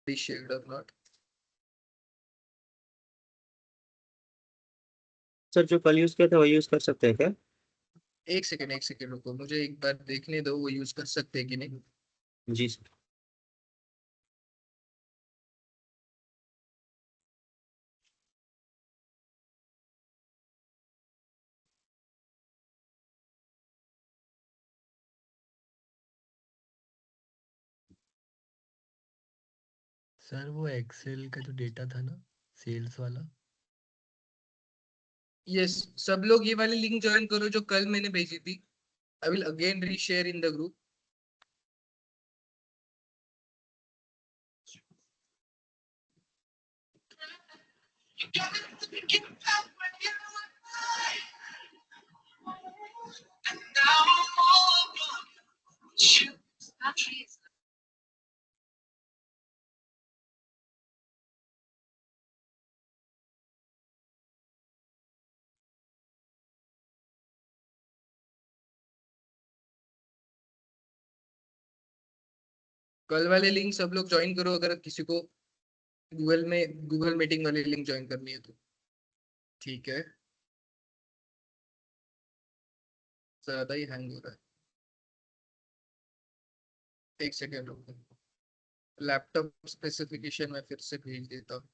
shared or not. Sir जो कल use किया था वो यूज कर सकते हैं क्या? एक सेकेंड रुको, मुझे एक बार देखने दो वो यूज कर सकते हैं कि नहीं। जी सर। सर वो एक्सेल का जो डेटा था ना, सेल्स वाला। यस, सब लोग ये वाली लिंक ज्वाइन करो जो कल मैंने भेजी थी। I will again reshare in the group. कल वाले लिंक सब लोग ज्वाइन करो अगर किसी को गूगल मीटिंग वाली लिंक ज्वाइन करनी है तो। ठीक है, ज्यादा ही हैंग हो रहा है। एक सेकेंड रुको, लैपटॉप स्पेसिफिकेशन में फिर से भेज देता हूँ।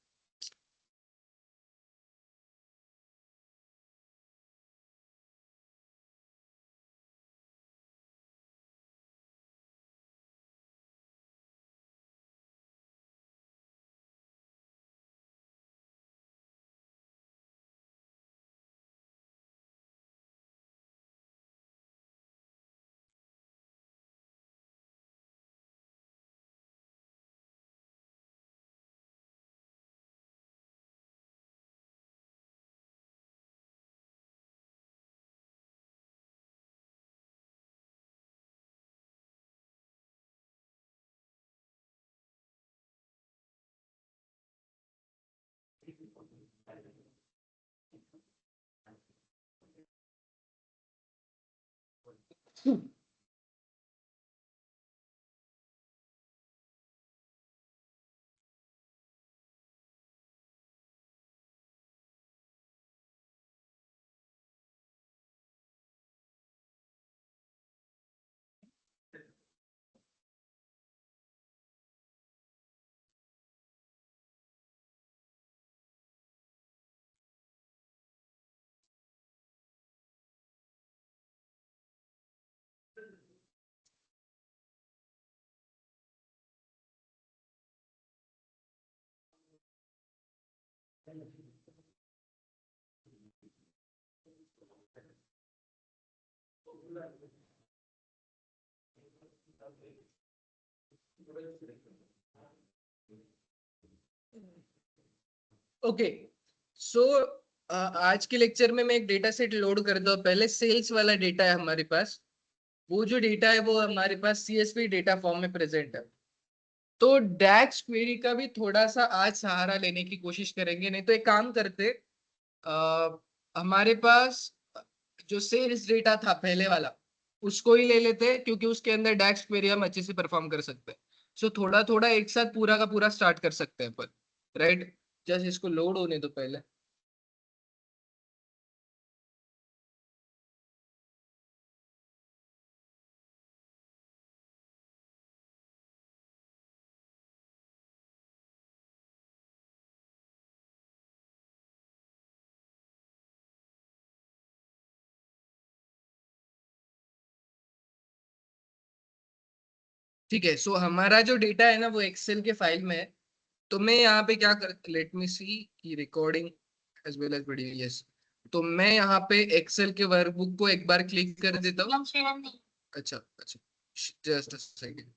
ओके, सो आज के लेक्चर में मैं एक डेटा सेट लोड कर दूं। पहले सेल्स वाला डेटा है हमारे पास। वो जो डेटा है वो हमारे पास सीएसवी डेटा फॉर्म में प्रेजेंट है। तो डैक्स क्वेरी का भी थोड़ा सा आज सहारा लेने की कोशिश करेंगे। नहीं तो एक काम करते, हमारे पास जो सेल्स डेटा था पहले वाला उसको ही ले लेते, क्योंकि उसके अंदर डैक्स क्वेरी हम अच्छे से परफॉर्म कर सकते हैं। सो थोड़ा थोड़ा एक साथ पूरा का पूरा स्टार्ट कर सकते हैं पर, राइट। जस्ट इसको लोड होने दो पहले। ठीक है, सो हमारा जो डेटा है ना वो एक्सेल के फाइल में है। तो मैं यहाँ पे क्या कर, लेट मी सी की recording as well as video, yes. तो मैं यहाँ पे एक्सेल के वर्कबुक को एक बार क्लिक कर देता हूँ। अच्छा अच्छा, जस्ट अ सेकेंड।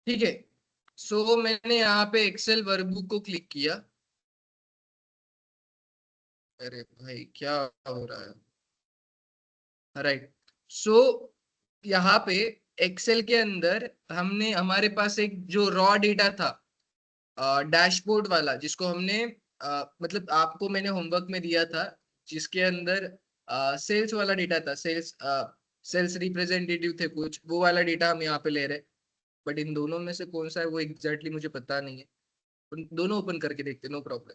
ठीक है, सो मैंने यहाँ पे एक्सेल वर्कबुक को क्लिक किया। अरे भाई क्या हो रहा है, राइट। सो यहाँ पे एक्सेल के अंदर हमने, हमारे पास एक जो रॉ डेटा था डैशबोर्ड वाला, जिसको हमने मतलब आपको मैंने होमवर्क में दिया था, जिसके अंदर सेल्स वाला डेटा था, सेल्स रिप्रेजेंटेटिव थे कुछ, वो वाला डेटा हम यहाँ पे ले रहे। बट इन दोनों में से कौन सा है वो एग्जैक्टली मुझे पता नहीं है। उन दोनों ओपन करके देखते, नो प्रॉब्लम।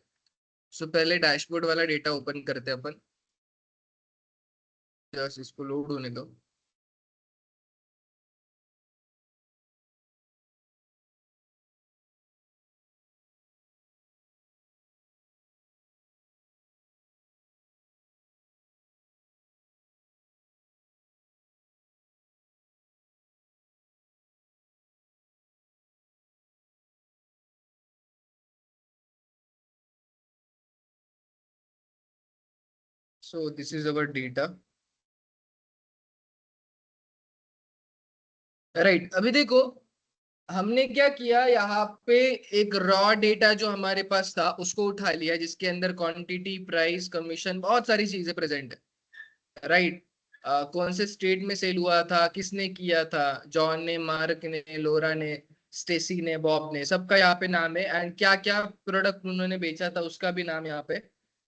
सो पहले डैशबोर्ड वाला डेटा ओपन करते हैं अपन। जस्ट इसको लोड होने दो। So this is our data, right. अभी देखो हमने क्या किया, यहाँ पे एक रॉ डेटा जो हमारे पास था उसको उठा लिया, जिसके अंदर क्वांटिटी, प्राइस, कमीशन, बहुत सारी चीजें प्रेजेंट है, राइट। कौन से स्टेट में सेल हुआ था, किसने किया था, जॉन ने, मार्क ने, लोरा ने, स्टेसी ने, बॉब ने, सबका यहाँ पे नाम है। एंड क्या क्या प्रोडक्ट उन्होंने बेचा था उसका भी नाम यहाँ पे,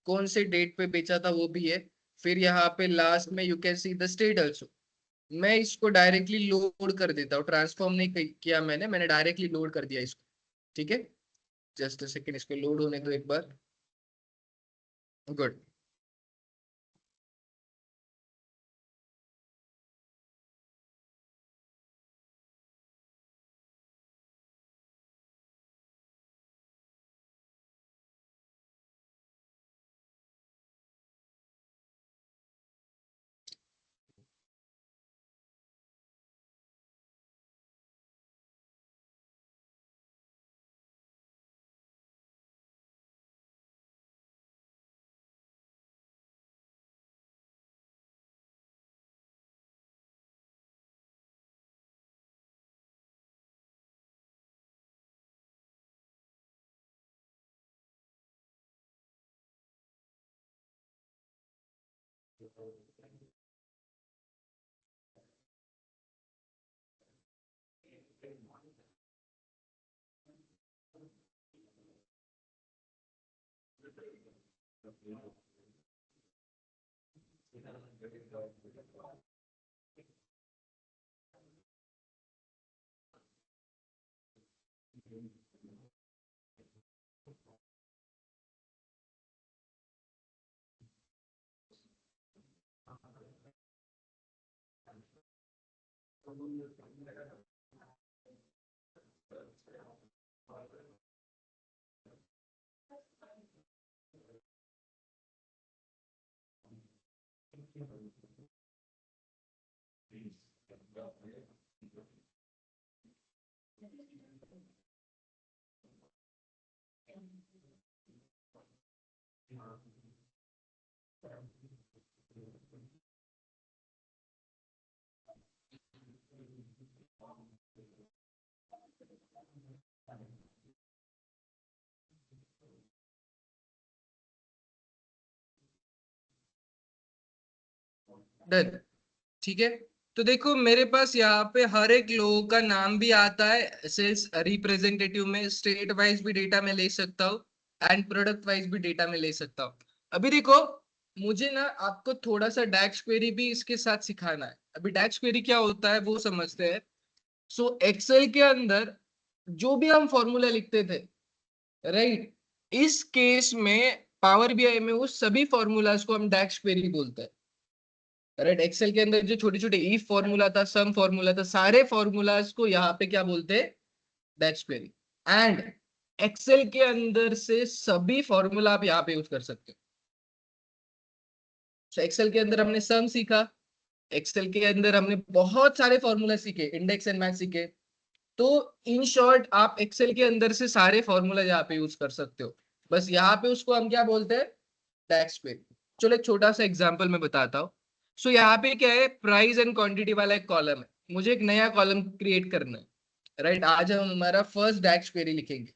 कौन से डेट पे बेचा था वो भी है। फिर यहाँ पे लास्ट में you can see the state also. मैं इसको डायरेक्टली लोड कर देता हूँ, ट्रांसफॉर्म नहीं किया मैंने डायरेक्टली लोड कर दिया इसको। ठीक है, जस्ट अ सेकेंड, इसको लोड होने दो एक बार। गुड। डन। ठीक है, तो देखो मेरे पास यहाँ पे हर एक लोगों का नाम भी आता है सेल्स रिप्रेजेंटेटिव में, स्टेट वाइज भी डेटा में ले सकता हूँ, एंड प्रोडक्ट वाइज भी डेटा में ले सकता हूँ। अभी देखो मुझे ना आपको थोड़ा सा डैक्स क्वेरी भी इसके साथ सिखाना है। अभी डैक्स क्वेरी क्या होता है वो समझते हैं। सो एक्सेल के अंदर जो भी हम फॉर्मूला लिखते थे, राइट, इस केस में पावर बीआई में उस सभी फॉर्मूलाज को हम डैक्स क्वेरी बोलते हैं, राइट। एक्सेल के अंदर जो छोटे छोटे इफ फॉर्मूला था, सम फॉर्मूला था, सारे फॉर्मूलाज को यहाँ पे क्या बोलते हैं, डैक्स क्वेरी। एंड एक्सेल के अंदर से सभी फॉर्मूला आप यहाँ पे यूज कर सकते हो। तो एक्सेल के अंदर हमने सम सीखा, एक्सेल के अंदर हमने बहुत सारे फॉर्मूला सीखे, इंडेक्स एंड मैथ सीखे। तो इन शॉर्ट आप एक्सेल के अंदर से सारे फॉर्मूला यहाँ पे यूज कर सकते हो। बस यहाँ पे उसको हम क्या बोलते हैं, डैक्स क्वेरी। चलो एक छोटा सा एग्जांपल मैं बताता हूँ। सो यहाँ पे क्या है, प्राइस एंड क्वांटिटी वाला एक कॉलम है, मुझे एक नया कॉलम क्रिएट करना है, राइट। आज हम हमारा फर्स्ट डैक्स क्वेरी लिखेंगे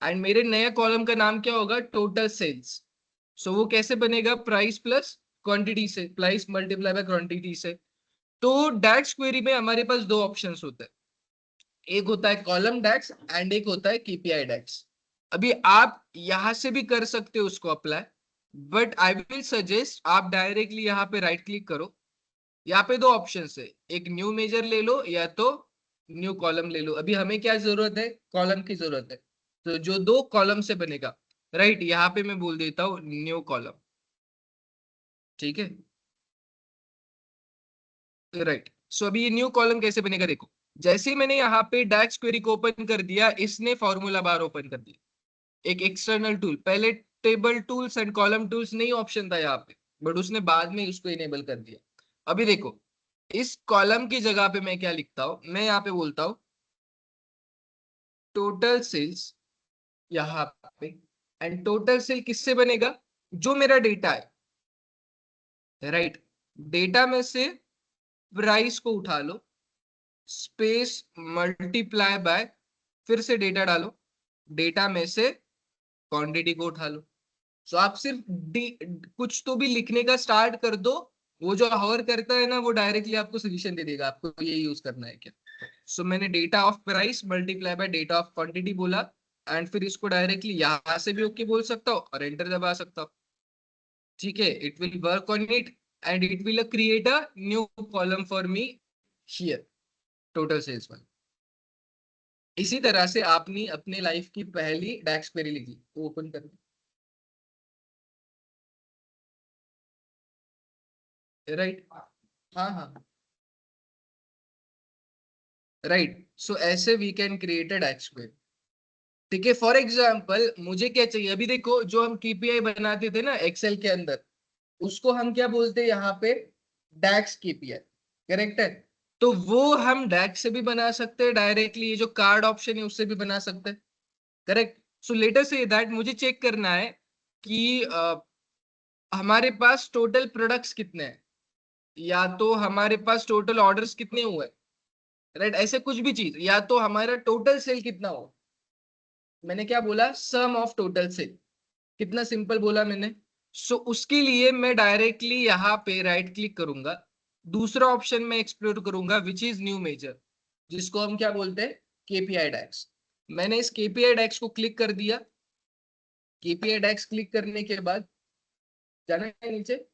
एंड मेरे नया कॉलम का नाम क्या होगा, टोटल सेल्स। सो वो कैसे बनेगा, प्राइस प्लस क्वांटिटी से, प्राइस मल्टीप्लाई बाय क्वांटिटी से। तो डैक्स क्वेरी में हमारे पास दो ऑप्शंस होते हैं, एक होता है कॉलम डैक्स एंड एक होता है केपीआई डैक्स। अभी आप यहां से भी कर सकते हो उसको apply, but I will suggest आप डायरेक्टली यहाँ पे राइट क्लिक करो। यहाँ पे दो ऑप्शन है, एक न्यू मेजर ले लो या तो न्यू कॉलम ले लो। अभी हमें क्या जरूरत है, कॉलम की जरूरत है। तो जो दो कॉलम से बनेगा, राइट, यहाँ पे मैं बोल देता हूँ न्यू कॉलम, ठीक है, राइट। सो अभी ये न्यू कॉलम कैसे बनेगा, देखो जैसे ही मैंने यहाँ पे डैक्स क्वेरी को ओपन कर दिया, इसने फॉर्मूला बार ओपन कर दिया, एक एक्सटर्नल टूल। पहले table tools and column tools नहीं ऑप्शन था यहाँ पे, बट उसने बाद में उसको इनेबल कर दिया। अभी देखो इस कॉलम की जगह पे मैं क्या लिखता हूँ, मैं यहाँ पे बोलता हूँ टोटल सेल्स यहाँ पे। एंड टोटल सेल किससे बनेगा, जो मेरा डेटा है, राइट। डेटा में से प्राइस को उठा लो, स्पेस मल्टीप्लाई बाय, फिर से डेटा डालो, डेटा में से क्वांटिटी को उठा लो। सो आप सिर्फ कुछ तो भी लिखने का स्टार्ट कर दो, वो जो हॉवर करता है ना, वो डायरेक्टली आपको सोल्यूशन दे देगा, आपको ये यूज करना है क्या। सो मैंने data of price multiply by data of quantity बोला, एंड फिर इसको डायरेक्टली यहां से भी ओके बोल सकता हूँ और एंटर दबा सकता हूँ, ठीक है। It will work on it and it will create a new column for me here, total sales one. इसी तरह से आपने अपने लाइफ की पहली डैक्स क्वेरी लिखी, ओपन कर, राइट। हाँ हाँ, राइट। सो ऐसे we can create a DAX query, ठीक है। फॉर एग्जाम्पल मुझे क्या चाहिए, अभी देखो जो हम केपीआई बनाते थे ना एक्सेल के अंदर, उसको हम क्या बोलते हैं यहाँ पे, डैक्स केपीआई, करेक्ट है। तो वो हम डैक्स से भी बना सकते हैं डायरेक्टली, ये जो कार्ड ऑप्शन है उससे भी बना सकते हैं, करेक्ट। सो लेटर से दैट मुझे चेक करना है कि हमारे पास टोटल प्रोडक्ट्स कितने हैं, या तो हमारे पास टोटल ऑर्डर्स कितने हुए, राइट, ऐसे कुछ भी चीज, या तो हमारा टोटल सेल कितना हो। मैंने क्या बोला, सम ऑफ टोटल सेल, कितना सिंपल बोला मैंने। सो उसके लिए मैं डायरेक्टली यहाँ पे राइट क्लिक करूंगा, दूसरा ऑप्शन में एक्सप्लोर करूंगा विच इज न्यू मेजर, जिसको हम क्या बोलते हैं, केपीआई डैक्स। मैंने इस केपीआई डैक्स को क्लिक कर दिया। केपीआई डैक्स क्लिक करने के बाद जाना है नीचे,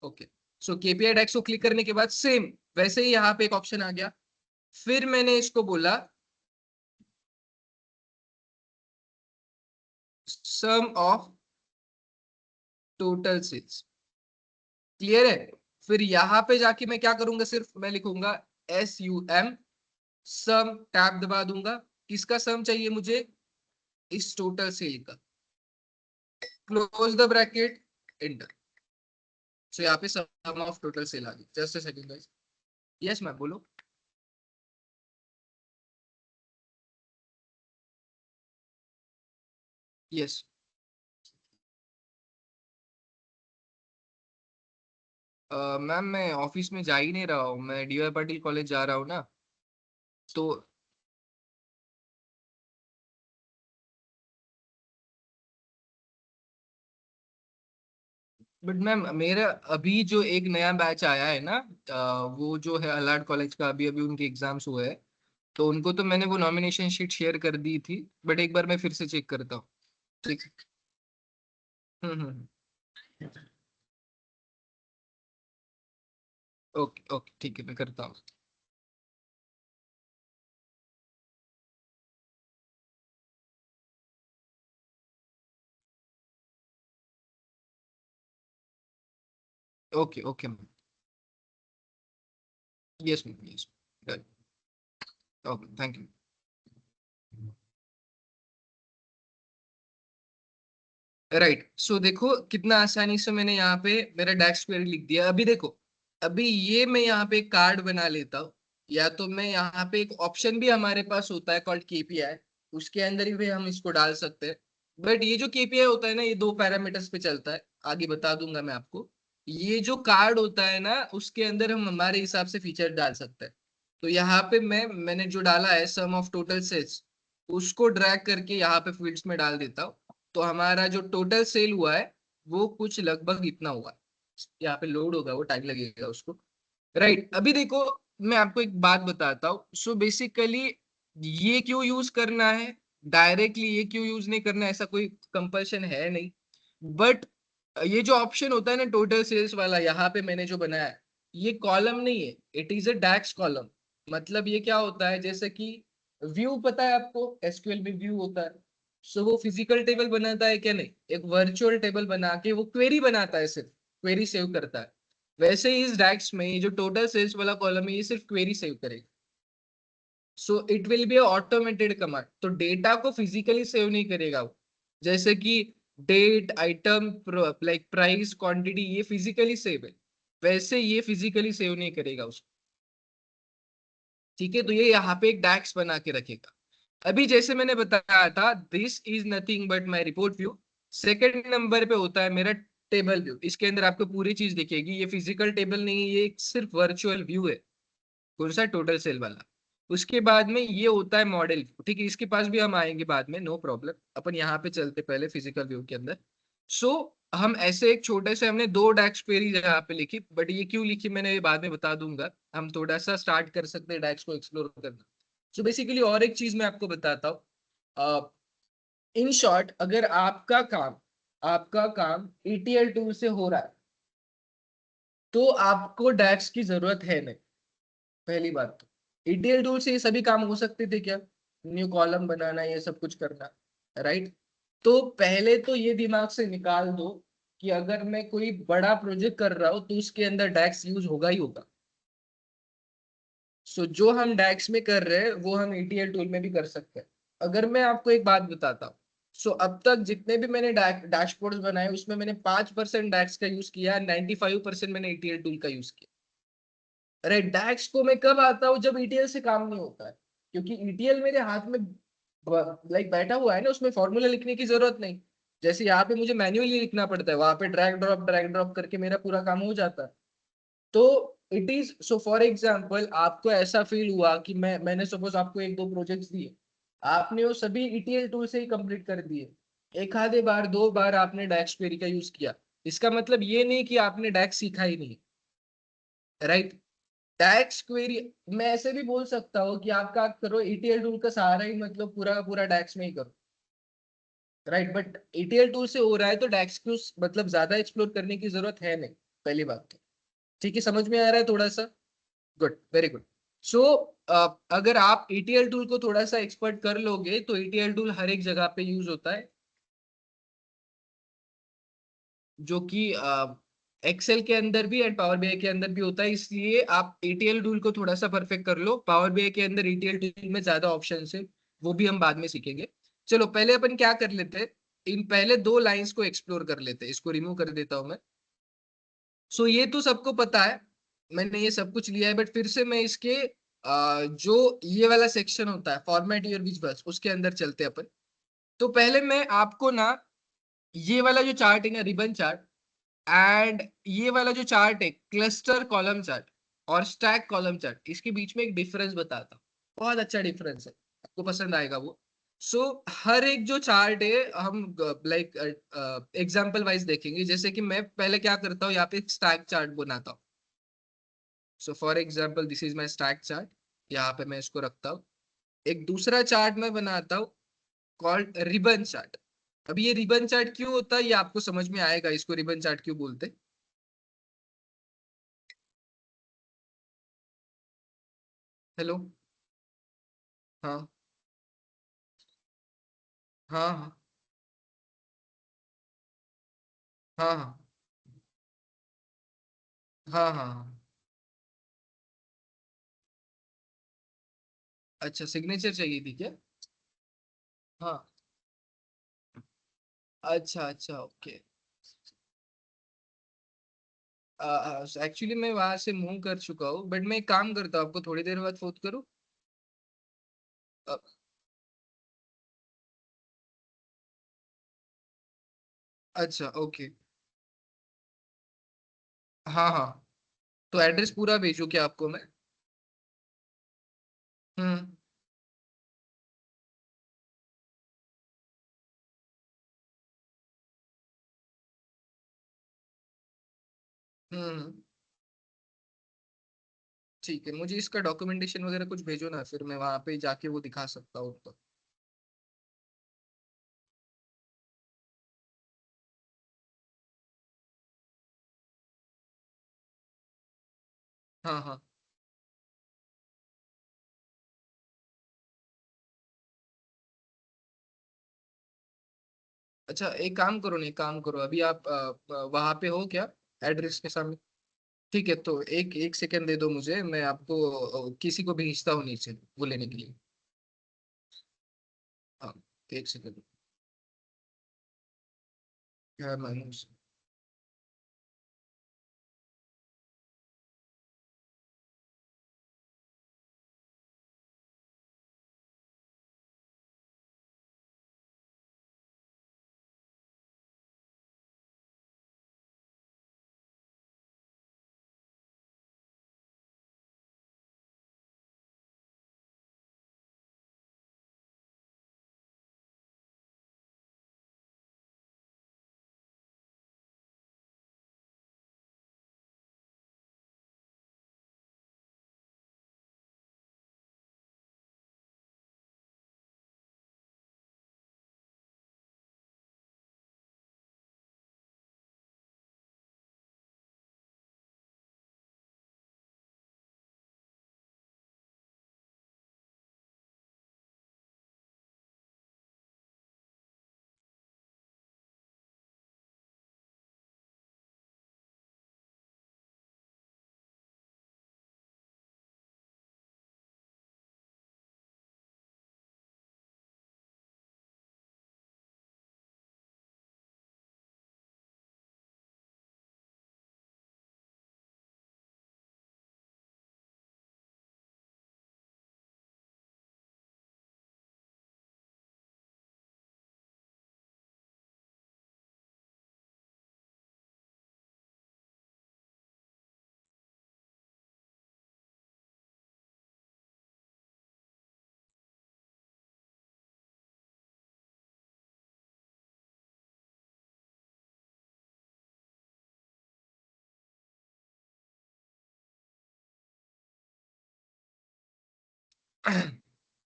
ओके। सो केपीआई डैक्स को क्लिक करने के बाद सेम वैसे ही यहाँ पे एक ऑप्शन आ गया। फिर मैंने इसको बोला सम ऑफ टोटल सेल्स, क्लियर है। फिर यहाँ पे जाके मैं क्या करूंगा, सिर्फ मैं लिखूंगा SUM, सम, टैब दबा दूंगा। किसका सम चाहिए मुझे, इस टोटल सेल का, क्लोज द ब्रैकेट, एंटर। सो यहाँ पे सम ऑफ टोटल सेल आ गई। Just a second guys, yes ma'am बोलो। यस मैम, मैं ऑफिस में जा ही नहीं रहा हूँ, मैं DY पाटिल कॉलेज जा रहा हूँ ना, तो बट मैम मेरा अभी जो एक नया बैच आया है ना, वो जो है अलार्ड कॉलेज का, अभी अभी उनके एग्जाम्स हुए हैं, तो उनको तो मैंने वो नॉमिनेशन शीट शेयर कर दी थी, बट एक बार मैं फिर से चेक करता हूँ, ठीक है। हम्म, ओके ओके, ठीक है, मैं करता हूँ। Okay okay ma'am, yes ma'am, yes, okay, thank you. Right, so देखो कितना आसानी से मैंने यहाँ पे मेरा डैक्स क्वेरी लिख दिया। अभी देखो, अभी ये मैं यहाँ पे एक कार्ड बना लेता हूँ, या तो मैं यहाँ पे एक ऑप्शन भी हमारे पास होता है कॉल्ड KPI, उसके अंदर ही भी हम इसको डाल सकते हैं। बट ये जो केपीआई होता है ना, ये 2 पैरामीटर्स पे चलता है, आगे बता दूंगा मैं आपको। ये जो कार्ड होता है ना, उसके अंदर हम हमारे हिसाब से फीचर डाल सकते हैं। तो यहाँ पे मैंने जो डाला है सम ऑफ टोटल सेल्स, उसको ड्रैग करके यहाँ पे फील्ड्स में डाल देता हूँ। तो हमारा जो टोटल सेल हुआ है वो कुछ लगभग इतना हुआ। यहाँ पे लोड होगा, वो टाइम लगेगा उसको। राइट, अभी देखो, मैं आपको एक बात बताता हूँ। सो बेसिकली ये क्यों यूज करना है, डायरेक्टली ये क्यों यूज नहीं करना है, ऐसा कोई कंपल्शन है नहीं। बट ये जो ऑप्शन होता है ना टोटल सेल्स वाला, यहाँ पे मैंने जो बनाया है, ये कॉलम नहीं है, it is a DAX column. मतलब ये क्या होता है, जैसे कि व्यू पता है आपको, एसक्यूएल में व्यू होता है। सो वो फिजिकल टेबल बनाता है क्या, नहीं, एक वर्चुअल टेबल बना के वो क्वेरी बनाता है, सिर्फ क्वेरी सेव करता है। वैसे ही इस डैक्स में ये जो टोटल सेल्स वाला कॉलम है, ये सिर्फ क्वेरी सेव करेगा। So it will be automated command, तो डेटा को फिजिकली सेव नहीं करेगा वो। जैसे कि date, item, like price, quantity, ये फिजिकली सेव है, वैसे ये फिजिकली सेव नहीं करेगा उसको। ठीक है, तो ये यहाँ पे एक डैक्स बना के रखेगा। अभी जैसे मैंने बताया था, this is nothing but my report view. Second number पे होता है मेरा टेबल व्यू। इसके अंदर आपको पूरी चीज दिखेगी, ये फिजिकल टेबल नहीं है, ये एक सिर्फ वर्चुअल व्यू है। कौन सा, टोटल सेल वाला। उसके बाद में ये होता है मॉडल व्यू। ठीक है, इसके पास भी हम आएंगे बाद में, नो प्रॉब्लम। अपन यहाँ पे चलते पहले फिजिकल व्यू के अंदर। सो हम ऐसे एक छोटे से, हमने 2 डैक्स क्वेरी यहाँ पे लिखी, बट ये क्यों लिखी मैंने ये बाद में बता दूंगा। हम थोड़ा सा स्टार्ट कर सकते हैं डैक्स को एक्सप्लोर करना। सो बेसिकली और एक चीज मैं आपको बताता हूँ। इन शॉर्ट, अगर आपका काम ETL टूल से हो रहा है, तो आपको डैक्स की जरूरत है नहीं। पहली बात तो ETL टूल से ये सभी काम हो सकते थे क्या, न्यू कॉलम बनाना, ये सब कुछ करना, राइट। तो पहले तो ये दिमाग से निकाल दो कि अगर मैं कोई बड़ा प्रोजेक्ट कर रहा हूँ तो उसके अंदर डैक्स यूज होगा ही होगा। सो जो हम डैक्स में कर रहे हैं वो हम ETL टूल में भी कर सकते हैं। अगर मैं आपको एक बात बताता हूँ, सो अब तक जितने भी मैंने डैशबोर्ड्स बनाए, उसमें मैंने 5% डैक्स का यूज किया, 95% मैंने ETL टूल का यूज किया। अरे डैक्स को मैं कब आता हूँ, जब ETL से काम नहीं होता है। क्योंकि ETL मेरे हाथ में लाइक बैठा हुआ है ना, उसमें फॉर्मूला लिखने की जरूरत नहीं। जैसे यहाँ पे मुझे मैन्युअली लिखना पड़ता है, वहां पे ड्रैग ड्रॉप करके मेरा पूरा काम हो जाता है। तो it is so, for example आपको ऐसा फील हुआ कि मैंने सपोज आपको 1-2 प्रोजेक्ट्स दिए, आपने वो सभी ETL टूल से ही कंप्लीट कर दिए। एक आधे बार 2 बार आपने डैक्स क्वेरी का यूज किया, इसका मतलब ये नहीं कि आपने डैक्स सीखा ही नहीं, राइट। डैक्स क्वेरी, मैं ऐसे भी बोल सकता हूँ कि आपका करो ETL टूल का सहारा ही, मतलब पूरा का पूरा डैक्स में ही करो, राइट। बट ETL टूल से हो रहा है तो डैक्स को मतलब ज्यादा एक्सप्लोर करने की जरूरत है नहीं, पहली बात तो। ठीक है, समझ में आ रहा है थोड़ा सा, गुड, वेरी गुड। सो अगर आप ETL टूल को थोड़ा सा एक्सपर्ट कर लोगे तो ETL टूल हर एक जगह पे यूज होता है, जो कि एक्सेल के अंदर भी एंड पावर बीआई के अंदर भी होता है। इसलिए आप ETL टूल को थोड़ा सा परफेक्ट कर लो। पावर बीआई के अंदर ETL टूल में ज्यादा ऑप्शन है, वो भी हम बाद में सीखेंगे। चलो पहले अपन क्या कर लेते हैं, इन पहले 2 लाइंस को एक्सप्लोर कर लेते हैं। इसको रिमूव कर देता हूं मैं। सो ये तो सबको पता है, मैंने ये सब कुछ लिया है, बट फिर से मैं इसके जो ये वाला सेक्शन होता है फॉर्मेट योर विजुअल्स, उसके अंदर चलते हैं अपन। तो पहले मैं आपको ना, ये वाला जो चार्ट है ना, रिबन चार्ट, एंड ये वाला जो चार्ट है क्लस्टर कॉलम चार्ट और स्टैक कॉलम चार्ट, इसके बीच में एक डिफरेंस बताता हूँ। बहुत अच्छा डिफरेंस है, आपको पसंद आएगा वो। सो हर एक जो चार्ट है, हम लाइक एग्जांपल वाइज देखेंगे। जैसे कि मैं पहले क्या करता हूँ, यहाँ पे स्टैक चार्ट बनाता हूँ। So for example this is my stack chart, यहाँ पे मैं इसको रखता हूँ। एक दूसरा चार्ट मैं बनाता हूँ कॉल्ड रिबन चार्ट। अब ये रिबन चार्ट क्यों होता है, ये आपको समझ में आएगा, इसको रिबन चार्ट क्यों बोलते हैं। हेलो। हाँ हाँ हाँ हाँ हाँ हाँ हाँ हाँ। अच्छा, सिग्नेचर चाहिए थी क्या। हाँ, अच्छा अच्छा, ओके। एक्चुअली मैं वहां से मूव कर चुका हूँ, बट मैं एक काम करता हूँ, आपको थोड़ी देर बाद फोन करूँ। अच्छा ओके। हाँ हाँ, तो एड्रेस पूरा भेजू क्या आपको मैं? हम्म हम्म। ठीक है, मुझे इसका डॉक्यूमेंटेशन वगैरह कुछ भेजो ना, फिर मैं वहां पे जाके वो दिखा सकता हूँ तो। हाँ हाँ। अच्छा एक काम करो, नहीं काम करो, अभी आप वहां पे हो क्या, एड्रेस के सामने? ठीक है, तो एक एक सेकंड दे दो मुझे, मैं आपको किसी को भेजता हूँ नीचे वो लेने के लिए। हाँ, एक सेकंड। क्या मायूस।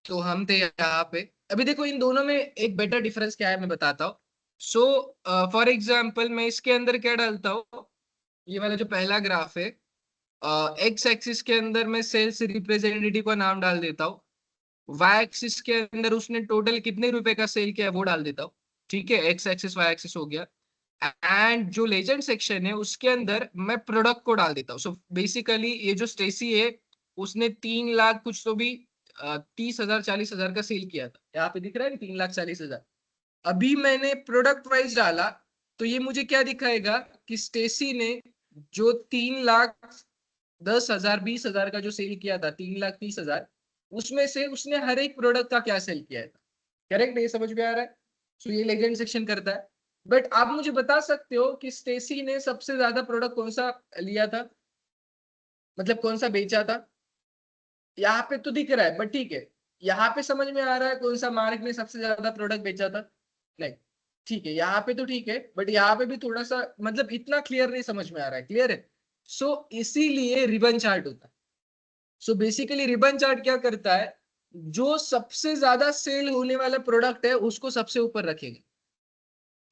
तो हम थे यहाँ पे। अभी देखो इन दोनों में एक बेटर डिफरेंस क्या है मैं बताता हूँ। सो फॉर एग्जाम्पल मैं इसके अंदर क्या डालता हूँ, ये वाला जो पहला ग्राफ है, एक्स एक्सिस के अंदर मैं सेल्स रिप्रेजेंटेटिव का नाम डाल देता हूँ, वाई एक्सिस के अंदर उसने टोटल कितने रुपए का सेल किया है वो डाल देता हूँ। ठीक है, एक्स एक्सिस वाई एक्सिस हो गया। एंड जो लेजेंड सेक्शन है उसके अंदर मैं प्रोडक्ट को डाल देता हूँ। सो बेसिकली ये जो स्टेसी है, उसने 3 लाख कुछ तो भी 30,000 40,000 का सेल किया था, यहाँ पे दिख रहा है 3,40,000। अभी मैंने प्रोडक्ट वाइज डाला, तो ये मुझे क्या दिखाएगा कि स्टेसी ने जो 3,10,000 20,000 का जो सेल किया था, 3,30,000, उसमें से उसने हर एक प्रोडक्ट का क्या सेल किया है। करेक्ट, ये समझ में आ रहा है? सो ये लेजेंड सेक्शन करता है। बट आप मुझे बता सकते हो कि स्टेसी ने सबसे ज्यादा प्रोडक्ट कौन सा लिया था, मतलब कौन सा बेचा था? यहाँ पे तो दिख रहा है, बट ठीक है, यहाँ पे समझ में आ रहा है कौन सा मार्क ने सबसे ज्यादा प्रोडक्ट बेचा था? नहीं। ठीक है, यहाँ पे तो ठीक है, बट यहाँ पे भी थोड़ा सा मतलब इतना क्लियर नहीं समझ में आ रहा है, क्लियर है? सो इसीलिए रिबन चार्ट होता है। सो बेसिकली रिबन चार्ट क्या करता है, जो सबसे ज्यादा सेल होने वाला प्रोडक्ट है उसको सबसे ऊपर रखेगा।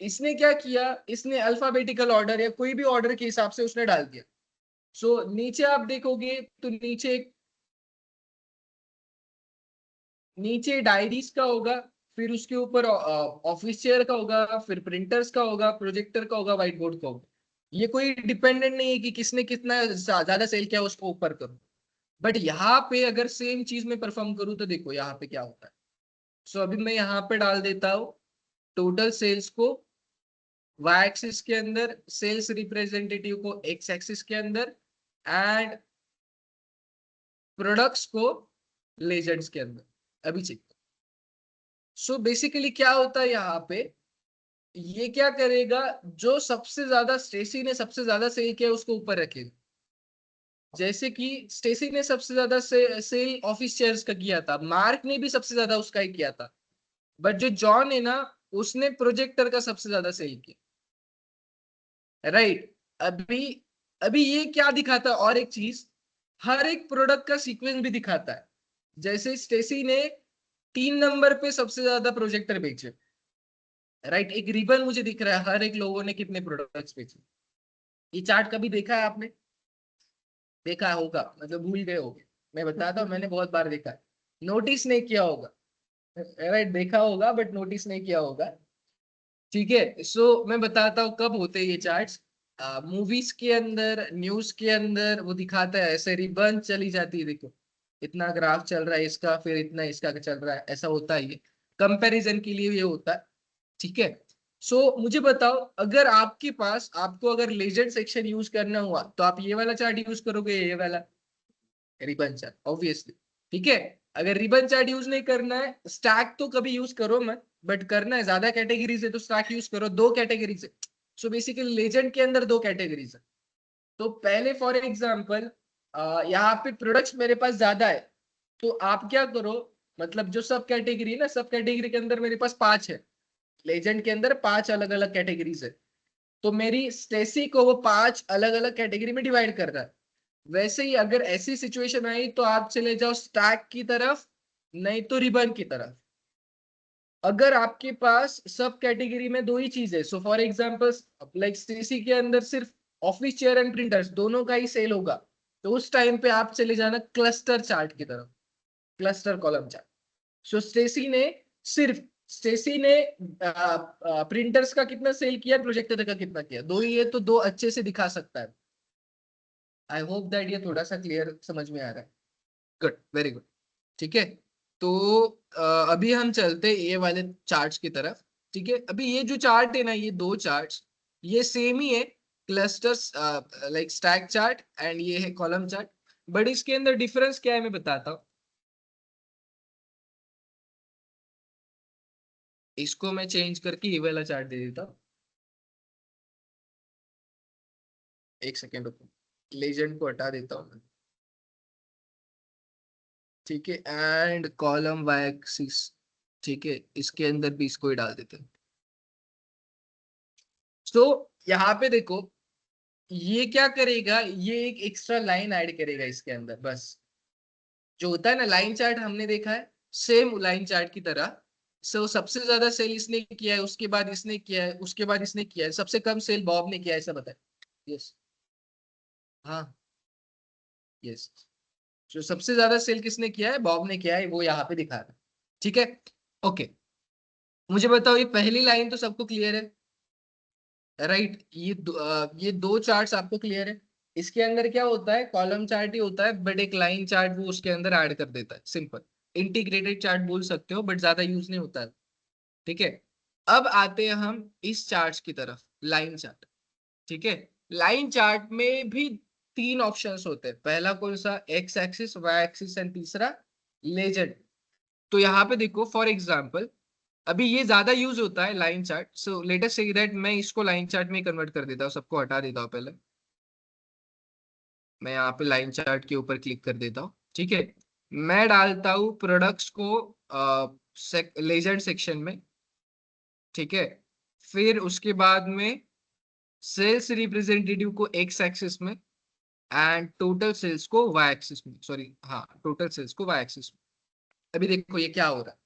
इसने क्या किया, इसने अल्फाबेटिकल ऑर्डर या कोई भी ऑर्डर के हिसाब से उसने डाल दिया। सो नीचे आप देखोगे तो नीचे डायरीज का होगा, फिर उसके ऊपर ऑफिस चेयर का होगा, फिर प्रिंटर्स का होगा, प्रोजेक्टर का होगा, व्हाइट बोर्ड का होगा। ये कोई डिपेंडेंट नहीं है कि किसने कितना ज्यादा सेल किया उसको ऊपर करो। बट यहाँ पे अगर सेम चीज में परफॉर्म करूँ तो देखो यहाँ पे क्या होता है। सो अभी मैं यहाँ पे डाल देता हूँ टोटल सेल्स को वाई एक्सिस के अंदर, सेल्स रिप्रेजेंटेटिव को एक्स एक्सिस के अंदर, एंड प्रोडक्ट्स को लेजेंड्स के अंदर। अभी चेक। सो बेसिकली क्या होता है यहाँ पे, ये क्या करेगा, जो सबसे ज्यादा स्टेसी ने सबसे ज्यादा सेल किया उसको ऊपर रखेगा। जैसे कि स्टेसी ने सबसे ज्यादा सेल ऑफिस चेयर्स का किया था, मार्क ने भी सबसे ज्यादा उसका ही किया था, बट जो जॉन है ना, उसने प्रोजेक्टर का सबसे ज्यादा सेल किया, राइट। अभी अभी ये क्या दिखाता है, और एक चीज, हर एक प्रोडक्ट का सीक्वेंस भी दिखाता है। जैसे स्टेसी ने 3 नंबर पे सबसे ज्यादा प्रोजेक्टर बेचे, राइट। एक रिबन मुझे दिख रहा है हर एक लोगों ने कितने प्रोडक्ट्स बेचे। ये चार्ट कभी देखा है आपने? देखा होगा, मतलब भूल गए होगे। मैं बताता हूँ, मैंने बहुत बार देखा है, नोटिस नहीं किया होगा, राइट। देखा होगा बट नोटिस नहीं किया होगा। ठीक है, सो मैं बताता हूँ कब होते हैं ये चार्ट्स। मूवीज के अंदर, न्यूज के अंदर वो दिखाता है, ऐसे रिबन चली जाती है, देखो इतना ग्राफ चल रहा है इसका, फिर इतना इसका चल रहा है, ऐसा होता है। ये कंपैरिजन के लिए ये होता है, ठीक है। सो मुझे बताओ, अगर आपके पास, आपको अगर लेजेंड सेक्शन यूज करना हुआ तो आप ये वाला चार्ट यूज करोगे, ये वाला रिबन चार्ट, ऑब्वियसली। ठीक है, अगर रिबन चार्ट यूज नहीं करना है, स्टैक तो कभी यूज करो मत, बट करना है ज्यादा कैटेगरीज है तो स्टैक यूज करो। दो कैटेगरीज है, सो बेसिकली लेजेंड के अंदर दो कैटेगरीज है। तो पहले फॉर एग्जाम्पल, यहाँ पे प्रोडक्ट्स मेरे पास ज्यादा है, तो आप क्या करो, मतलब जो सब कैटेगरी है ना, सब कैटेगरी के अंदर मेरे पास 5 है, लेजेंड के अंदर 5 अलग अलग कैटेगरीज है, तो मेरी स्टेसी को वो 5 अलग अलग कैटेगरी में डिवाइड कर रहा है। वैसे ही अगर ऐसी सिचुएशन आई तो आप चले जाओ स्टैक की तरफ, नहीं तो रिबन की तरफ। अगर आपके पास सब कैटेगरी में दो ही चीज है, so for example like CC के अंदर सिर्फ ऑफिस चेयर एंड प्रिंटर्स दोनों का ही सेल होगा, तो उस टाइम पे आप चले जाना क्लस्टर चार्ट की तरफ, क्लस्टर कॉलम चार्ट। सो स्टेसी ने प्रिंटर्स का कितना सेल किया, प्रोजेक्टर का कितना किया, दो ही है तो दो अच्छे से दिखा सकता है। आई होप दैट ये थोड़ा सा क्लियर समझ में आ रहा है। Good, very good. ठीक है, तो अभी हम चलते ये वाले चार्ट्स की तरफ। ठीक है, अभी ये जो चार्ट है ना, ये दो चार्ट्स ये सेम ही है, clusters like stack chart and ये है कॉलम चार्ट, बट इसके अंदर डिफरेंस क्या है मैं बताता हूँ। इसको मैं चेंज करके ये वाला चार्ट दे देता हूँ, एक सेकेंड रुको, लेजेंड को हटा देता हूँ मैं। ठीक है, एंड कॉलम वाई एक्सिस, ठीक है, इसके अंदर भी इसको ही डाल देते हैं। तो यहाँ पे देखो, ये क्या करेगा, ये एक एक्स्ट्रा लाइन ऐड करेगा इसके अंदर, बस। जो होता है ना लाइन चार्ट, हमने देखा है सेम लाइन चार्ट की तरह। सो सबसे ज्यादा सेल इसने किया है, उसके बाद इसने किया है, उसके बाद इसने किया है, सबसे कम सेल बॉब ने किया है, ऐसा बताए। यस, हाँ, यस। जो सबसे ज्यादा सेल किसने किया है, बॉब ने किया है, वो यहाँ पे दिखा रहा है। ठीक है, ओके। मुझे बताओ, ये पहली लाइन तो सबको क्लियर है, राइट। ये दो चार्ट्स आपको क्लियर है। इसके अंदर क्या होता है, कॉलम चार्ट ही होता है, बट एक लाइन चार्ट वो उसके अंदर ऐड कर देता है, सिंपल। इंटीग्रेटेड चार्ट बोल सकते हो, बट ज्यादा यूज नहीं होता है। ठीक है, अब आते हैं हम इस चार्ट की तरफ, लाइन चार्ट। ठीक है, लाइन चार्ट में भी 3 ऑप्शंस होते हैं, पहला कौन सा, x axis, y axis and तीसरा लेजेंड। तो यहाँ पे देखो फॉर एग्जाम्पल, अभी ये ज्यादा यूज होता है line chart, so let us say that मैं इसको लाइन चार्ट में कन्वर्ट कर देता हूँ, सबको हटा देता हूँ पहले। मैं यहाँ पे लाइन चार्ट के ऊपर क्लिक कर देता हूँ, ठीक है। मैं डालता हूँ प्रोडक्ट्स को लेजेंड सेक्शन में, ठीक है। फिर उसके बाद में सेल्स रिप्रेजेंटेटिव को एक्स एक्सिस में, एंड टोटल सेल्स को वाई एक्सिस में, सॉरी हाँ, टोटल सेल्स को वाई एक्सिस में। अभी देखो ये क्या हो रहा है,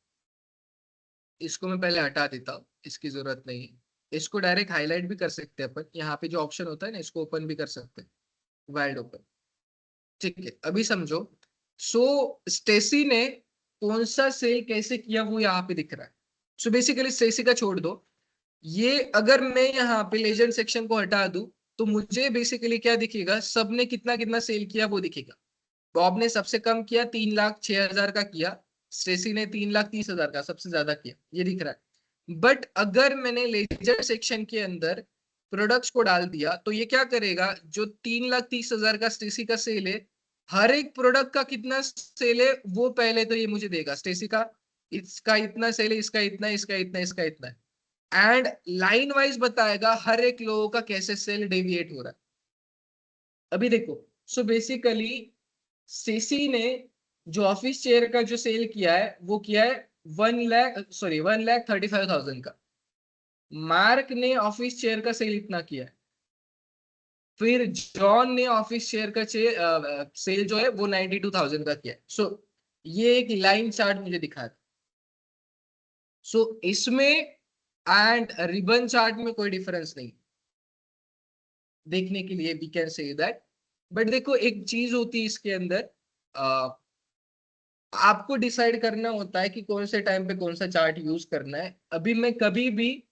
इसको मैं पहले हटा देता हूँ, इसकी जरूरत नहीं है। इसको डायरेक्ट हाईलाइट भी कर सकते हैं अपन, यहाँ पे जो ऑप्शन होता है ना, इसको ओपन भी कर सकते हैं, वाइल्ड ओपन। ठीक है, अभी समझो। सो स्टेसी ने कौन सा सेल कैसे किया वो यहाँ पे दिख रहा है। सो बेसिकली स्टेसी का छोड़ दो, ये अगर मैं यहाँ पे लेजेंड सेक्शन को हटा दूं, तो मुझे बेसिकली क्या दिखेगा, सबने कितना कितना सेल किया वो दिखेगा। बॉब ने सबसे कम किया, 3,06,000 का किया। स्टेसी ने 3,30,000 का सबसे ज्यादा किया, ये दिख रहा है। बट अगर मैंने लेजर सेक्शन के अंदर प्रोडक्ट्स को डाल दिया, तो ये क्या करेगा, जो 3,30,000 का स्टेसी का सेल है, हर एक प्रोडक्ट का कितना सेल है वो पहले तो ये मुझे देगा, स्टेसी का इसका इतना सेल है, इसका इतना, इसका इतना, इसका इतना है। एंड लाइन वाइज बताएगा हर एक लोगों का कैसे सेल डेविएट हो रहा है। अभी देखो, सो बेसिकली स्टेसी ने जो ऑफिस चेयर का जो सेल किया है वो किया है 1,35,000 का। मार्क ने ऑफिस चेयर का सेल इतना किया है। फिर जॉन ने ऑफिस शेयर का सेल जो है वो 92,000 का किया है। सो ये एक लाइन चार्ट मुझे दिखा था। सो इसमें एंड रिबन चार्ट में कोई डिफरेंस नहीं देखने के लिए, we can say that. But देखो एक चीज होती है इसके अंदर, आपको डिसाइड करना होता है कि कौन से टाइम पे कौन सा चार्ट यूज करना है। अभी मैं कभी भी,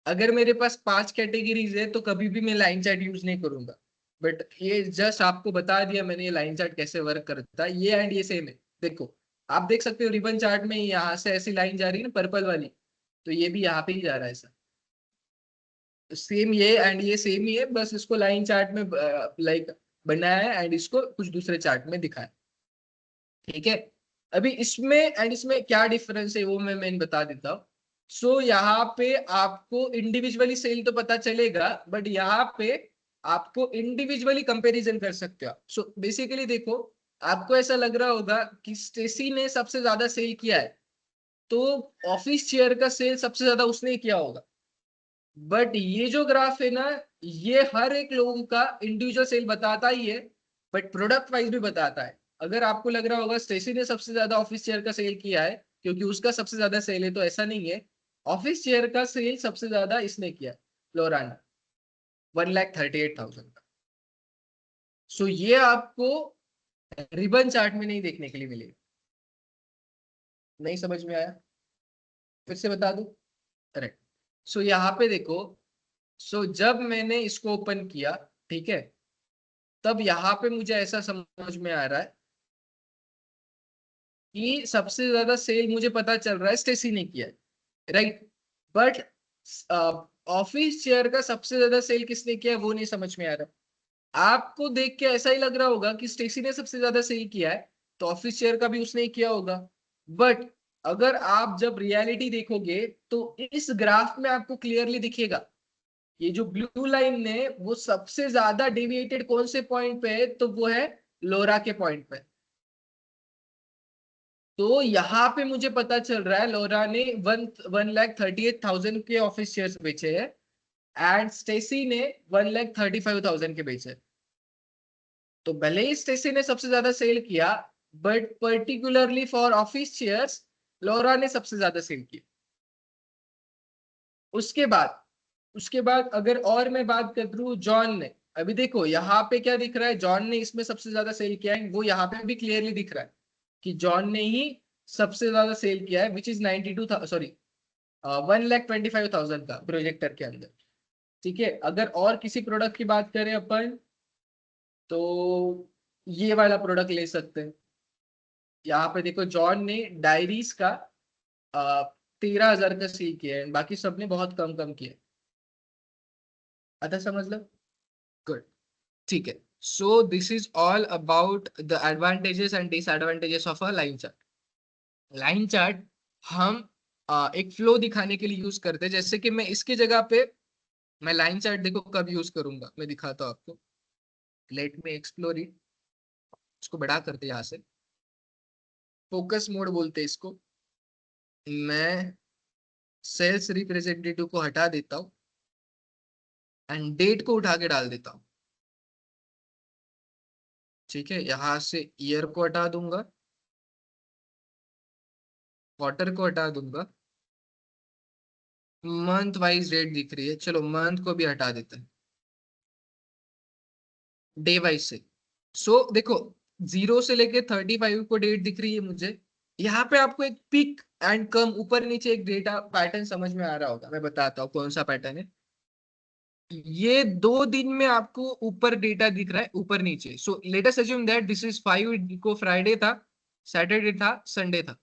अगर मेरे पास 5 कैटेगरीज है तो कभी भी मैं लाइन चार्ट यूज नहीं करूंगा। बट ये जस्ट आपको बता दिया मैंने ये लाइन चार्ट कैसे वर्क करता है। ये एंड ये सेम है। देखो आप देख सकते हो रिबन चार्ट में यहाँ से ऐसी लाइन जा रही है ना पर्पल वाली, तो ये भी यहाँ पे ही जा रहा है ऐसा। सेम ये एंड ये सेम ही है, बस इसको लाइन चार्ट में लाइक बनाया है एंड इसको कुछ दूसरे चार्ट में दिखाया। ठीक है, अभी इसमें एंड इसमें क्या डिफरेंस है वो मैं बता देता हूँ। सो यहाँ पे आपको इंडिविजुअली सेल तो पता चलेगा, बट यहाँ पे आपको इंडिविजुअली कंपैरिजन कर सकते हो। सो बेसिकली देखो, आपको ऐसा लग रहा होगा कि स्टेसी ने सबसे ज्यादा सेल किया है, तो ऑफिस चेयर का सेल सबसे ज्यादा उसने ही किया होगा। बट ये जो ग्राफ है ना, ये हर एक लोगों का इंडिविजुअल सेल बताता ही है, बट प्रोडक्ट वाइज भी बताता है। अगर आपको लग रहा होगा स्टेसी ने सबसे ज्यादा ऑफिस चेयर का सेल किया है क्योंकि उसका सबसे ज्यादा सेल है, तो ऐसा नहीं है। ऑफिस चेयर का सेल सबसे ज्यादा इसने किया है, लोरा ने, 1,38,000 का। सो ये आपको रिबन चार्ट में नहीं देखने के लिए मिलेगा। नहीं समझ में आया? फिर से बता दूं? करेक्ट। सो यहाँ पे देखो, सो जब मैंने इसको ओपन किया, ठीक है, तब यहाँ पे मुझे ऐसा समझ में आ रहा है कि सबसे ज्यादा सेल मुझे पता चल रहा है स्टेसी ने किया है, राइट। बट ऑफिस चेयर का सबसे ज्यादा सेल किसने किया है वो नहीं समझ में आ रहा। आपको देख के ऐसा ही लग रहा होगा कि स्टेसी ने सबसे ज्यादा सेल किया है, तो ऑफिस चेयर का भी उसने ही किया होगा। बट अगर आप जब रियलिटी देखोगे तो इस ग्राफ में आपको क्लियरली दिखेगा, ये जो ब्लू लाइन है वो सबसे ज्यादा डेविएटेड कौन से पॉइंट पे है, तो वो है लोरा के पॉइंट पे। तो यहाँ पे मुझे पता चल रहा है लोरा ने 1,38,000 के ऑफिस शेयर्स बेचे हैं एंड स्टेसी ने 1,35,000 के बेचे। तो भले ही स्टेसी ने सबसे ज्यादा सेल किया, but particularly for office shares लोरा ने सबसे ज्यादा सेल किया। उसके बाद अगर और मैं बात करूं जॉन ने, अभी देखो यहाँ पे क्या दिख रहा है, जॉन ने इसमें सबसे ज्यादा सेल किया है, वो यहाँ पे भी क्लियरली दिख रहा है कि जॉन ने ही सबसे ज्यादा सेल किया है, विच इज 1,25,000 का प्रोजेक्टर के अंदर। ठीक है, अगर और किसी प्रोडक्ट की बात करें अपन, तो ये वाला प्रोडक्ट ले सकते हैं। यहाँ पे देखो जॉन ने डायरीज का 13,000 का सेल किया है, बाकी सबने बहुत कम कम किया। आता समझ लो? गुड। ठीक है, so this is all about the advantages and disadvantages of a line chart. Line chart हम एक फ्लो दिखाने के लिए यूज करते हैं। जैसे कि मैं इसकी जगह पे, मैं लाइन चार्ट देखो कब यूज करूंगा, मैं दिखाता हूँ आपको। Let me explore it. इसको बड़ा करते यहाँ से, फोकस मोड बोलते हैं इसको। मैं सेल्स रिप्रेजेंटेटिव को हटा देता हूँ एंड डेट को उठा के डाल देता हूँ। ठीक है, यहाँ से ईयर को हटा दूंगा, क्वार्टर को हटा दूंगा, मंथ वाइज डेट दिख रही है, चलो मंथ को भी हटा देते हैं, डे वाइज से। सो देखो 0 से लेके 35 को डेट दिख रही है मुझे। यहाँ पे आपको एक पिक एंड कम ऊपर नीचे एक डेटा पैटर्न समझ में आ रहा होगा। मैं बताता हूँ कौन सा पैटर्न है। ये 2 दिन में आपको ऊपर डेटा दिख रहा है, ऊपर नीचे। So let us assume that this is 5 को फ्राइडे था, सैटरडे था, संडे था।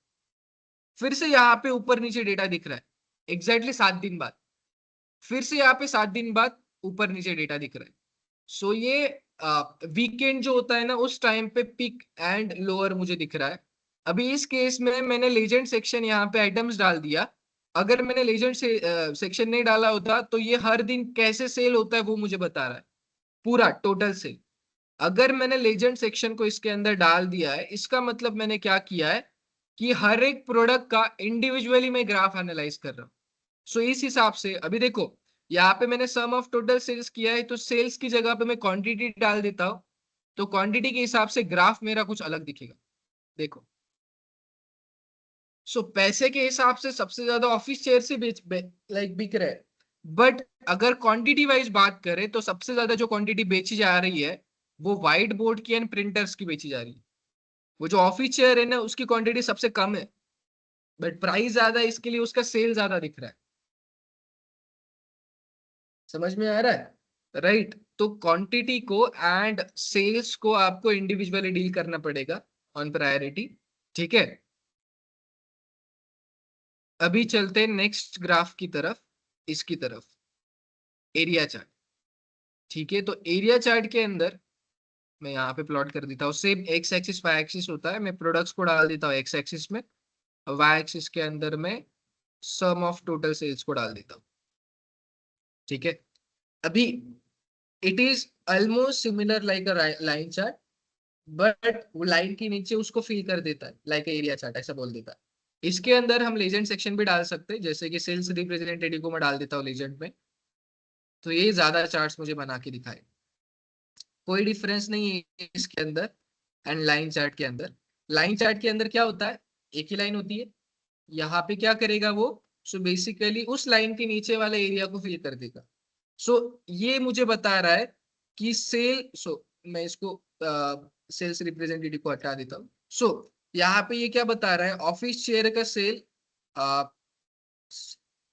फिर से यहाँ पे ऊपर नीचे डेटा दिख रहा है एग्जैक्टली 7 दिन बाद। फिर से यहाँ पे 7 दिन बाद ऊपर नीचे डेटा दिख रहा है। सो ये वीकेंड जो होता है ना, उस टाइम पे पिक एंड लोअर मुझे दिख रहा है। अभी इस केस में मैंने लेजेंड सेक्शन यहाँ पे आइटम्स डाल दिया अगर मैंने लेजेंड से सेक्शन नहीं डाला होता तो ये हर दिन कैसे सेल होता है वो मुझे बता रहा है, पूरा टोटल सेल। अगर मैंने लेजेंड सेक्शन को इसके अंदर डाल दिया है, इसका मतलब मैंने क्या किया है कि हर एक प्रोडक्ट का इंडिविजुअली मैं ग्राफ एनालाइज कर रहा हूँ। सो इस हिसाब से अभी देखो, यहाँ पे मैंने सम ऑफ टोटल सेल्स किया है, तो सेल्स की जगह पे मैं क्वांटिटी डाल देता हूँ, तो क्वांटिटी के हिसाब से ग्राफ मेरा कुछ अलग दिखेगा। देखो, सो पैसे के हिसाब से सबसे ज्यादा ऑफिस चेयर से लाइक बिक रहे हैं। बट अगर क्वांटिटी वाइज बात करें तो सबसे ज्यादा जो क्वांटिटी बेची जा रही है वो व्हाइट बोर्ड की एंड प्रिंटर्स की बेची जा रही है। वो जो ऑफिस चेयर है ना, उसकी क्वांटिटी सबसे कम है, बट प्राइस ज्यादा है, इसके लिए उसका सेल ज्यादा दिख रहा है। समझ में आ रहा है, राइट? तो क्वांटिटी को एंड सेल्स को आपको इंडिविजुअली डील करना पड़ेगा ऑन प्रायोरिटी, ठीक है? अभी चलते हैं नेक्स्ट ग्राफ की तरफ, इसकी तरफ, एरिया चार्ट। ठीक है, तो एरिया चार्ट के अंदर मैं यहाँ पे प्लॉट कर देता हूँ। Same x axis y axis होता है, मैं प्रोडक्ट्स को डाल देता हूँ एक्स एक्सिस में, वाई एक्सिस के अंदर में सम ऑफ टोटल सेल्स को डाल देता हूँ। ठीक है, अभी it is almost similar like a line chart, but वो लाइन के नीचे उसको फिल कर देता है लाइक एरिया चार्ट, ऐसा बोल देता है। इसके अंदर हम लेजेंड सेक्शन भी डाल सकते हैं, जैसे कि सेल्स रिप्रेजेंटेटिव को मैं डाल देता हूँ लेजेंड में, तो ये ज्यादा चार्ट्स मुझे बना के दिखाए। कोई डिफरेंस नहीं है इसके अंदर एंड लाइन चार्ट के अंदर। लाइन चार्ट के अंदर क्या होता है, एक ही लाइन होती है। यहाँ पे क्या करेगा वो, सो बेसिकली उस लाइन के नीचे वाले एरिया को फिल कर देगा। सो ये मुझे बता रहा है कि सेल, सो मैं इसको सेल्स रिप्रेजेंटेटिव को हटा देता हूँ। सो यहाँ पे ये क्या बता रहा है, ऑफिस चेयर का सेल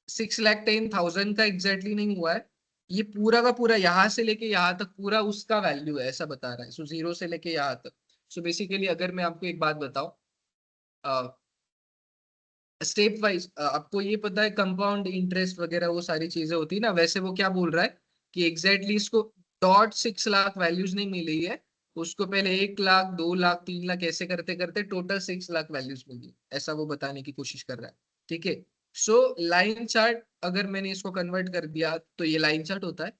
6,10,000 का एग्जैक्टली नहीं हुआ है, ये पूरा का पूरा यहाँ से लेके यहाँ तक पूरा उसका वैल्यू है, ऐसा बता रहा है। सो जीरो से लेके यहाँ तक। सो बेसिकली अगर मैं आपको एक बात बताऊं, स्टेप वाइज आपको ये पता है कंपाउंड इंटरेस्ट वगैरह वो सारी चीजें होती है ना, वैसे वो क्या बोल रहा है कि एग्जैक्टली इसको .6 लाख वैल्यूज नहीं मिली है, उसको पहले 1 लाख 2 लाख 3 लाख ऐसे करते करते टोटल 6 लाख वैल्यूज मिली, ऐसा वो बताने की कोशिश कर रहा है। ठीक है, सो लाइन चार्ट अगर मैंने इसको कन्वर्ट कर दिया तो ये लाइन चार्ट होता है।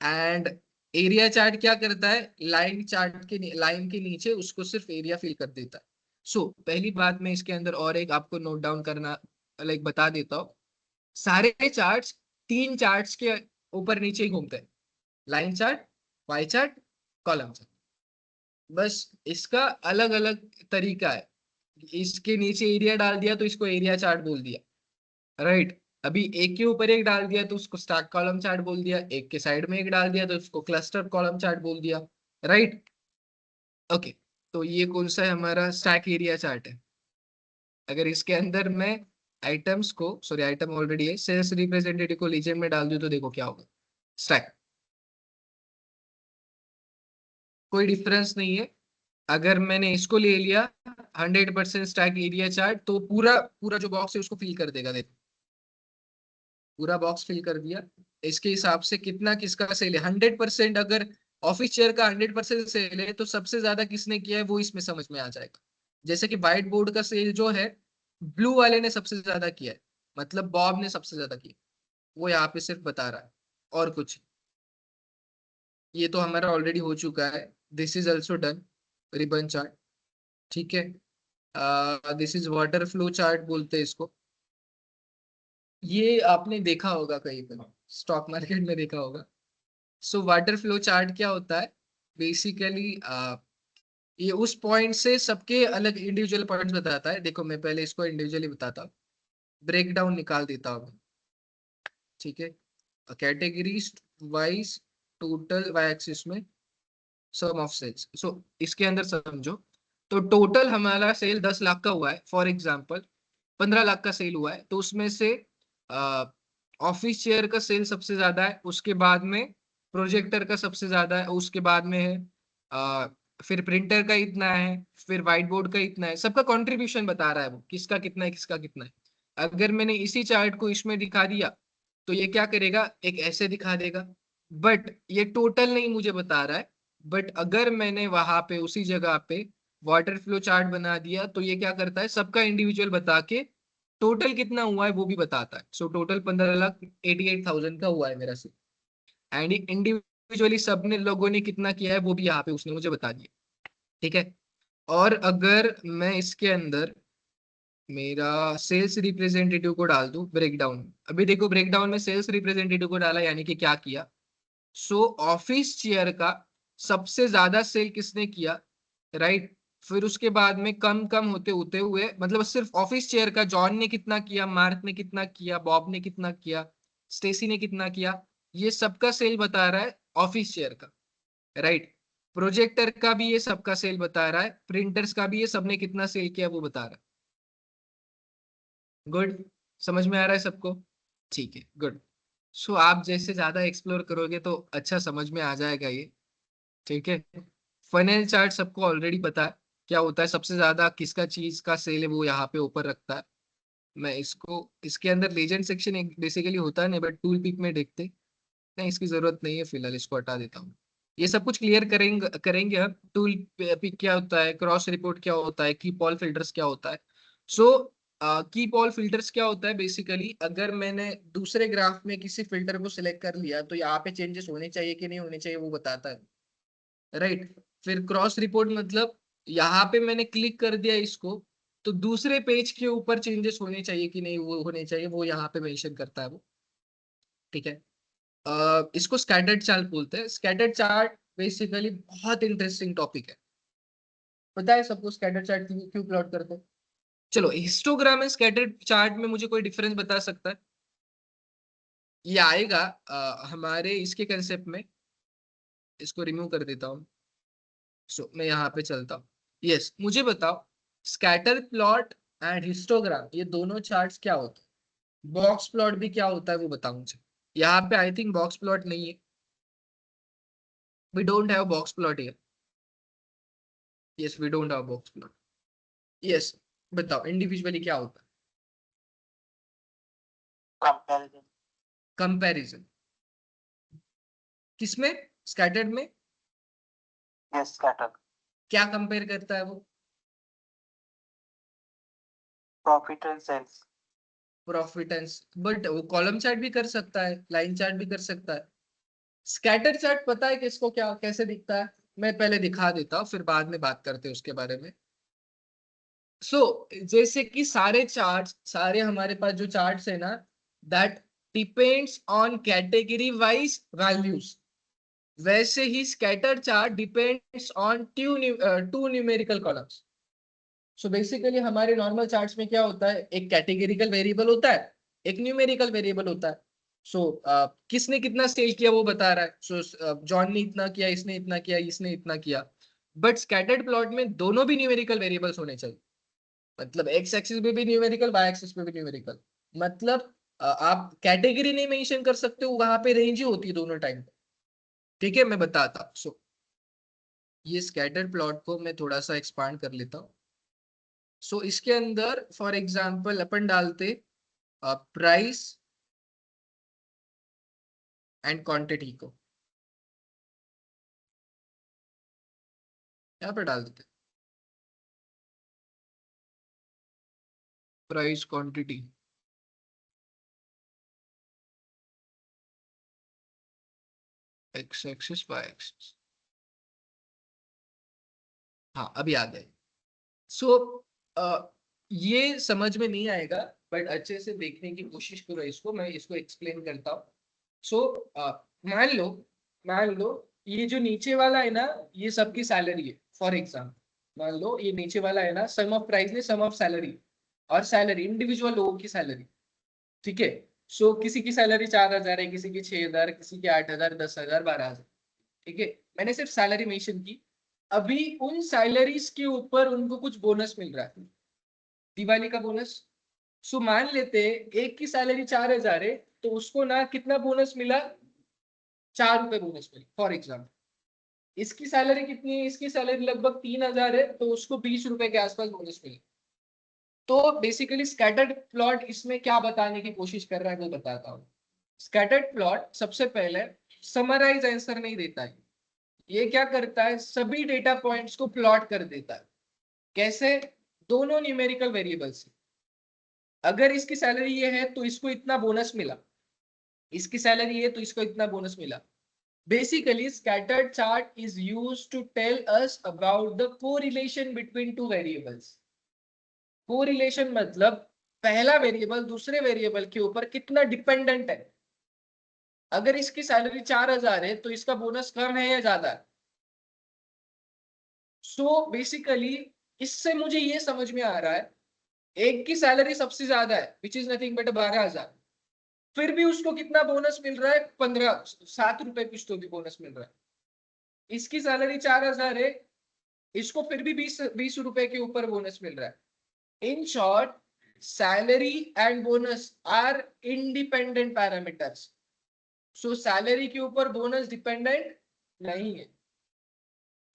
एंड एरिया चार्ट क्या करता है, लाइन के नीचे उसको सिर्फ एरिया फिल कर देता है। सो पहली बात मैं इसके अंदर और एक आपको नोट डाउन करना लाइक बता देता हूँ, सारे चार्ट्स तीन चार्ट्स के ऊपर नीचे ही घूमते हैं, line chart, pie chart, column chart. बस इसका अलग अलग तरीका है। इसके नीचे एरिया डाल दिया तो इसको एरिया चार्ट बोल दिया, राइट? अभी एक के ऊपर एक डाल दिया तो उसको स्टैक कॉलम चार्ट बोल दिया, एक के साइड में एक डाल दिया तो उसको क्लस्टर कॉलम चार्ट बोल दिया, राइट? ओके, तो ये कौन सा है, हमारा स्टैक एरिया चार्ट है। अगर इसके अंदर मैं आइटम्स को, सॉरी आइटम ऑलरेडी है, सेल्स रिप्रेजेंटेटिव को लीजेंड में डाल दूं तो देखो क्या होगा, स्टैक, कोई डिफरेंस नहीं है। अगर मैंने इसको ले लिया 100% स्टैक एरिया चार्ट, तो पूरा पूरा जो बॉक्स है उसको फिल कर देगा। देखो पूरा बॉक्स फिल कर दिया। इसके हिसाब से कितना किसका सेल है, 100%। अगर ऑफिस चेयर का 100% सेल है तो सबसे ज्यादा किसने किया है वो इसमें समझ में आ जाएगा। जैसे कि व्हाइट बोर्ड का सेल जो है, ब्लू वाले ने सबसे ज्यादा किया है, मतलब बॉब ने सबसे ज्यादा किया, वो यहाँ पे सिर्फ बता रहा है और कुछ। ये तो हमारा ऑलरेडी हो चुका है, this is also done, ribbon chart. ठीक है, this is water flow chart बोलते हैं इसको। ये आपने देखा होगा कहीं पर, स्टॉक मार्केट में देखा होगा। सो वाटर फ्लो चार्ट क्या होता है, बेसिकली ये उस पॉइंट से सबके अलग इंडिविजुअल पॉइंट्स बताता है। देखो मैं पहले इसको इंडिविजुअली बताता हूँ, ब्रेक डाउन निकाल देता हूँ। ठीक है, categories wise total y axis में सम ऑफ सेल्स। सो इसके अंदर समझो, तो टोटल हमारा सेल 10 लाख का हुआ है, फॉर एग्जाम्पल 15 लाख का सेल हुआ है, तो उसमें से ऑफिस चेयर का सेल सबसे ज्यादा है, उसके बाद में प्रोजेक्टर का सबसे ज्यादा है, उसके बाद में है फिर प्रिंटर का इतना है, फिर व्हाइट बोर्ड का इतना है, सबका कंट्रीब्यूशन बता रहा है वो, किसका कितना है किसका कितना है। अगर मैंने इसी चार्ट को इसमें दिखा दिया तो ये क्या करेगा, एक ऐसे दिखा देगा, बट ये टोटल नहीं मुझे बता रहा है। बट अगर मैंने वहां पे उसी जगह पे वाटर फ्लो चार्ट बना दिया तो ये क्या करता है, सबका इंडिविजुअल बता के टोटल कितना हुआ है वो भी बताता है। सो टोटल 15,88,000 का हुआ है मेरा सेल, एंड इंडिविजुअली सबने लोगों ने कितना किया है वो भी यहाँ पे उसने मुझे बता दिया। ठीक है, और अगर मैं इसके अंदर मेरा सेल्स रिप्रेजेंटेटिव को डाल दूं ब्रेकडाउन, अभी देखो ब्रेकडाउन में सेल्स रिप्रेजेंटेटिव को डाला, यानी कि क्या किया। सो ऑफिस चेयर का सबसे ज्यादा सेल किसने किया, राइट। फिर उसके बाद में कम कम होते होते हुए, मतलब सिर्फ ऑफिस चेयर का जॉन ने कितना किया, मार्क ने कितना किया, बॉब ने कितना किया, स्टेसी ने कितना किया, ये सबका सेल बता रहा है ऑफिस चेयर का, राइट। प्रोजेक्टर का भी ये सबका सेल बता रहा है, प्रिंटर्स का भी ये सबने कितना सेल किया वो बता रहा है। गुड, समझ में आ रहा है सबको? ठीक है, गुड। सो आप जैसे ज्यादा एक्सप्लोर करोगे तो अच्छा समझ में आ जाएगा ये। ठीक है, फनेल चार्ट सबको ऑलरेडी पता है क्या होता है, सबसे ज्यादा किसका चीज का सेल है वो यहाँ पे ऊपर रखता है। मैं इसको, इसके अंदर लेजेंड सेक्शन एक बेसिकली होता है नहीं, बट टूल पिक में देखते नहीं, इसकी जरूरत नहीं है फिलहाल, इसको हटा देता हूँ। ये सब कुछ क्लियर करेंगे हम। टूल पिक क्या होता है, क्रॉस रिपोर्ट क्या होता है, की पॉल फिल्टर्स क्या होता है। सो की पॉल फिल्टर्स क्या होता है, बेसिकली अगर मैंने दूसरे ग्राफ में किसी फिल्टर को सिलेक्ट कर लिया तो यहाँ पे चेंजेस होने चाहिए कि नहीं होने चाहिए वो बताता है, राइट। फिर क्रॉस रिपोर्ट मतलब यहाँ पे मैंने क्लिक कर दिया इसको, तो दूसरे पेज के ऊपर चेंजेस होने चाहिए कि नहीं वो होने चाहिए, वो यहाँ पे मेंशन करता है वो। ठीक है, इसको स्कैटर्ड चार्ट बोलते हैं। स्कैटर्ड चार्ट बेसिकली बहुत इंटरेस्टिंग टॉपिक है। पता है सबको स्कैटर्ड चार्ट क्यों क्यों प्लॉट करते हैं? चलो, हिस्टोग्राम एंड स्कैटर्ड चार्ट में मुझे कोई डिफरेंस बता सकता है? ये आएगा हमारे इसके कंसेप्ट में। इसको रिमूव कर देता हूँ। सो मैं यहाँ पे चलता हूँ। यस, मुझे बताओ स्कैटर प्लॉट एंड हिस्टोग्राम ये दोनों चार्ट्स क्या होते हैं? बॉक्स प्लॉट भी क्या होता है वो बताओ मुझे। यहाँ पे आई थिंक बॉक्स प्लॉट नहीं है, we don't have box plot here. Yes, we don't have box plot. Yes, बताओ इंडिविजुअली क्या होता है? कंपैरिजन। कंपैरिजन किसमें? स्कैटर्ड में? Yes, scatter. क्या कंपेयर करता है वो? Profit and sales. Profit and, but वो कॉलम चार्ट भी कर सकता है, लाइन चार्ट भी कर सकता है। स्कैटर चार्ट पता है किसको क्या कैसे दिखता है? मैं पहले दिखा देता हूँ, फिर बाद में बात करते हैं उसके बारे में। जैसे कि सारे चार्ट्स, सारे हमारे पास जो चार्ट्स है ना, that depends on category wise values, वैसे ही scatter chart depends on two numerical columns. So basically हमारे नॉर्मल चार्ट्स में क्या होता है, एक कैटेगरिकल वेरिएबल होता है, एक न्यूमेरिकल वेरिएबल होता है। किसने कितना सेल किया वो बता रहा है। जॉन ने इतना किया, इसने इतना किया, इसने इतना किया। बट स्कैटर्ड प्लॉट में दोनों भी न्यूमेरिकल वेरिएबल्स होने चाहिए, मतलब एक्स एक्सिस पे भी न्यूमेरिकल, वाई एक्सिस पे भी न्यूमेरिकल। मतलब आप कैटेगरी नहीं मेंशन कर सकते हो, वहां पे रेंज ही होती है दोनों टाइम पे। ठीक है, मैं बताता हूँ। ये स्कैटर्ड प्लॉट को मैं थोड़ा सा एक्सपांड कर लेता हूँ। इसके अंदर फॉर एग्जांपल अपन डालते प्राइस एंड क्वांटिटी को यहाँ पे डाल देते, price quantity, x axis y axis. हाँ, अभी आ गए। सो ये समझ में नहीं आएगा, बट अच्छे से देखने की कोशिश करो इसको, मैं इसको एक्सप्लेन करता हूँ। सो मान लो, मान लो ये जो नीचे वाला है ना, ये सबकी सैलरी है फॉर एग्जाम्पल। मान लो ये नीचे वाला है ना, सम ऑफ प्राइस ने सम ऑफ सैलरी, और सैलरी इंडिविजुअल लोगों की सैलरी। ठीक है, किसी की सैलरी 4,000 है, किसी की 6,000, किसी की 8,000, 10,000, 12,000। ठीक है, मैंने सिर्फ सैलरी मेंशन की। अभी उन सैलरीज के ऊपर उनको कुछ बोनस मिल रहा है, दिवाली का बोनस। मान लेते एक की सैलरी 4,000 है, तो उसको ना कितना बोनस मिला, 4 रुपए बोनस मिला फॉर एग्जाम्पल। इसकी सैलरी कितनी है, इसकी सैलरी लगभग 3,000 है, तो उसको 20 रुपए के आसपास बोनस मिला। तो बेसिकली स्कैटर्ड प्लॉट इसमें क्या बताने की कोशिश कर रहा है मैं बताता हूँ। स्कैटर्ड प्लॉट सबसे पहले समराइज आंसर नहीं देता है, ये क्या करता है, सभी डेटा पॉइंट्स को प्लॉट कर देता है। कैसे? दोनों न्यूमेरिकल वेरिएबल्स, अगर इसकी सैलरी ये है तो इसको इतना बोनस मिला, इसकी सैलरी है तो इसको इतना बोनस मिला। Basically, scattered chart is used to tell us about the correlation between two variables. Correlation मतलब पहला वेरिएबल दूसरे वेरिएबल के ऊपर कितना डिपेंडेंट है। अगर इसकी सैलरी 4000 है तो इसका बोनस कम है या ज्यादा है। सो बेसिकली इससे मुझे ये समझ में आ रहा है, एक की सैलरी सबसे ज्यादा है विच इज नथिंग बट 12,000, फिर भी उसको कितना बोनस मिल रहा है, 7 रुपए कुछ तो भी बोनस मिल रहा है। इसकी सैलरी 4000 है, इसको फिर भी 20 रुपए के ऊपर बोनस मिल रहा है। In short, salary and bonus are independent parameters. So salary के ऊपर बोनस डिपेंडेंट नहीं है।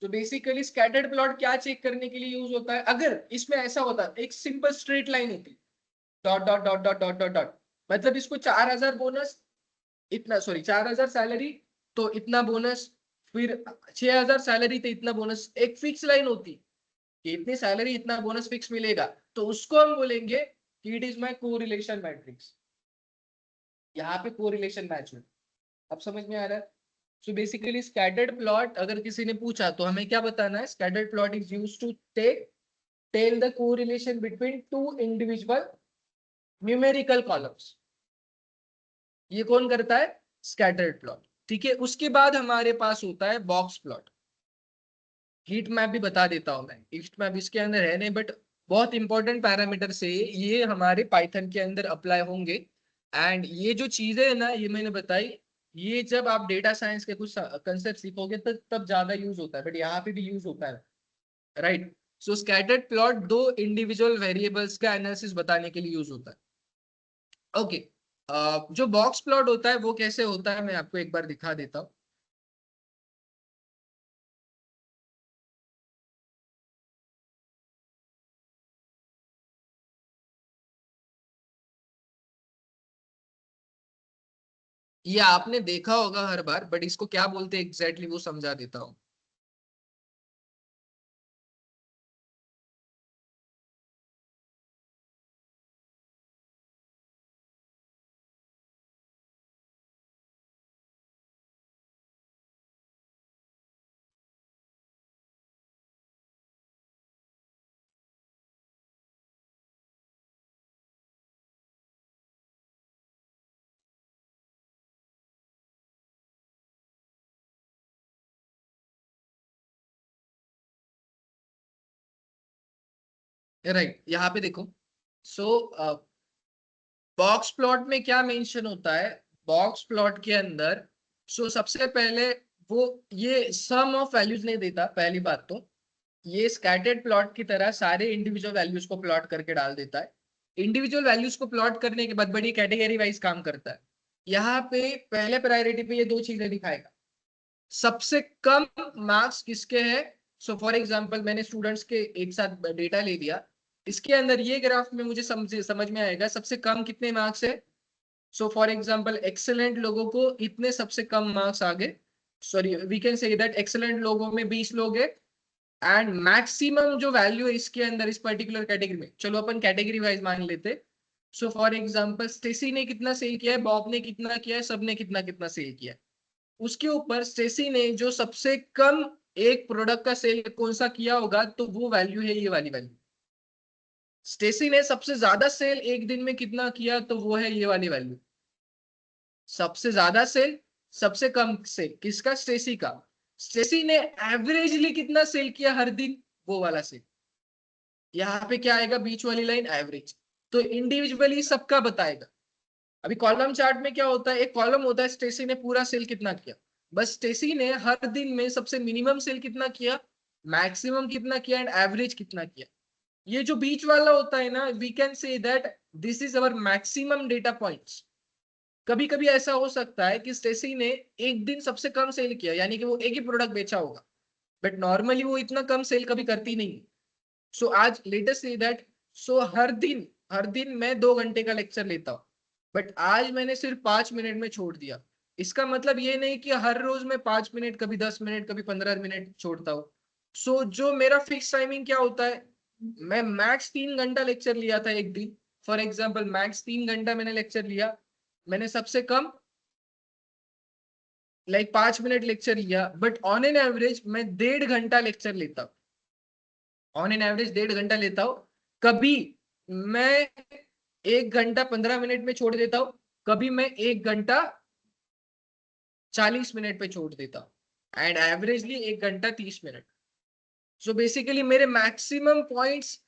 तो बेसिकली स्कैटर्ड प्लॉट क्या चेक करने के लिए यूज होता है, अगर इसमें ऐसा होता एक सिंपल स्ट्रेट लाइन होती, dot dot dot dot dot dot dot, मतलब इसको 4000 बोनस, इतना सॉरी 4000 सैलरी तो इतना बोनस, फिर 6000 सैलरी तो इतना बोनस, एक फिक्स लाइन होती कि इतनी सैलरी इतना बोनस फिक्स मिलेगा, तो उसको हम बोलेंगे कि it is my correlation matrix. यहाँ पे कोरिलेशन मैच हो। अब समझ में आ रहा है। सो बेसिकली स्कैटर्ड प्लॉट अगर किसी ने पूछा तो हमें क्या बताना है, scattered plot is used to tell the correlation between two individual numerical columns. ये कौन करता है, स्कैटर्ड प्लॉट। ठीक है, उसके बाद हमारे पास होता है बॉक्स प्लॉट। हीट मैप भी बता देता हूं मैं, हीट मैप इसके अंदर है नहीं बट बहुत इंपॉर्टेंट पैरामीटर से ये हमारे पाइथन के अंदर अप्लाई होंगे। एंड ये जो चीजें है ना, ये मैंने बताई, ये जब आप डेटा साइंस के कुछ कंसेप्ट सीखोगे तब ज्यादा यूज होता है, बट यहाँ पे भी यूज होता है, राइट। सो स्कैटर्ड प्लॉट दो इंडिविजुअल वेरिएबल्स का एनालिसिस बताने के लिए यूज होता है। ओके, जो बॉक्स प्लॉट होता है वो कैसे होता है मैं आपको एक बार दिखा देता हूँ। ये आपने देखा होगा हर बार, बट इसको क्या बोलते हैं एग्जैक्टली वो समझा देता हूँ। राइट, यहाँ पे देखो। सो बॉक्स प्लॉट में क्या मेंशन होता है, बॉक्स प्लॉट के अंदर सबसे पहले वो ये सम ऑफ वैल्यूज नहीं देता, पहली बात तो ये स्कैटर्ड प्लॉट की तरह सारे इंडिविजुअल वैल्यूज को प्लॉट करके डाल देता है। इंडिविजुअल वैल्यूज को प्लॉट करने के बाद बड़ी कैटेगरी वाइज काम करता है। यहाँ पे पहले प्रायोरिटी पे ये दो चीजें दिखाएगा, सबसे कम मार्क्स किसके हैं। सो फॉर एग्जांपल मैंने स्टूडेंट्स के एक साथ डेटा ले लिया, इसके अंदर ये ग्राफ में मुझे समझ में आएगा सबसे कम कितने मार्क्स है। सो फॉर एग्जांपल एक्सेलेंट लोगों को इतने सबसे कम मार्क्स आगे, sorry we can say that excellent लोगों में 20 लोग है, एंड मैक्सिमम जो वैल्यू है इसके अंदर इस पर्टिकुलर कैटेगरी में, चलो अपन कैटेगरी वाइज मान लेते। सो फॉर एग्जांपल स्टेसी ने कितना सेल किया है, बॉब ने कितना किया है, सब ने कितना कितना सेल किया है। उसके ऊपर स्टेसी ने जो सबसे कम एक प्रोडक्ट का सेल कौन सा किया होगा, तो वो वैल्यू है ये वाली वैल्यू। स्टेसी ने सबसे ज्यादा सेल एक दिन में कितना किया, तो वो है ये वाली वैल्यू। सबसे ज्यादा सेल सबसे कम सेल किसका, स्टेसी का। स्टेसी ने एवरेजली कितना सेल किया हर दिन, वो वाला सेल। यहाँ पे क्या आएगा, बीच वाली लाइन एवरेज। तो इंडिविजुअली सबका बताएगा। अभी कॉलम चार्ट में क्या होता है, एक कॉलम होता है स्टेसी ने पूरा सेल कितना किया, बस स्टेसी ने हर दिन में सबसे मिनिमम सेल कितना किया, मैक्सिमम कितना किया एंड एवरेज कितना किया। ये जो बीच वाला होता है ना, we can say that this is our maximum data points. कभी कभी ऐसा हो सकता है कि स्टेसी ने एक दिन सबसे कम सेल किया, यानी कि वो एक ही प्रोडक्ट बेचा होगा, बट नॉर्मली वो इतना कम सेल कभी करती नहीं। सो आज लेटेस्ट से दैट, हर दिन मैं 2 घंटे का लेक्चर लेता हूँ, बट आज मैंने सिर्फ 5 मिनट में छोड़ दिया। इसका मतलब ये नहीं कि हर रोज मैं 5 मिनट, कभी 10 मिनट, कभी 15 मिनट छोड़ता हूँ। जो मेरा फिक्स टाइमिंग क्या होता है, मैं मैक्स 3 घंटा लेक्चर लिया था एक दिन, फॉर एग्जाम्पल मैक्स 3 घंटा मैंने लेक्चर लिया, मैंने सबसे कम 5 मिनट लेक्चर लिया, बट ऑन एन एवरेज मैं 1.5 घंटा लेक्चर लेता हूँ, ऑन एन एवरेज 1.5 घंटा लेता हूँ। कभी मैं 1 घंटा 15 मिनट में छोड़ देता हूँ, कभी मैं 1 घंटा 40 मिनट पे छोड़ देता हूँ, एंड एवरेजली 1 घंटा 30 मिनट। सो बेसिकली मेरे मैक्सिमम पॉइंट्स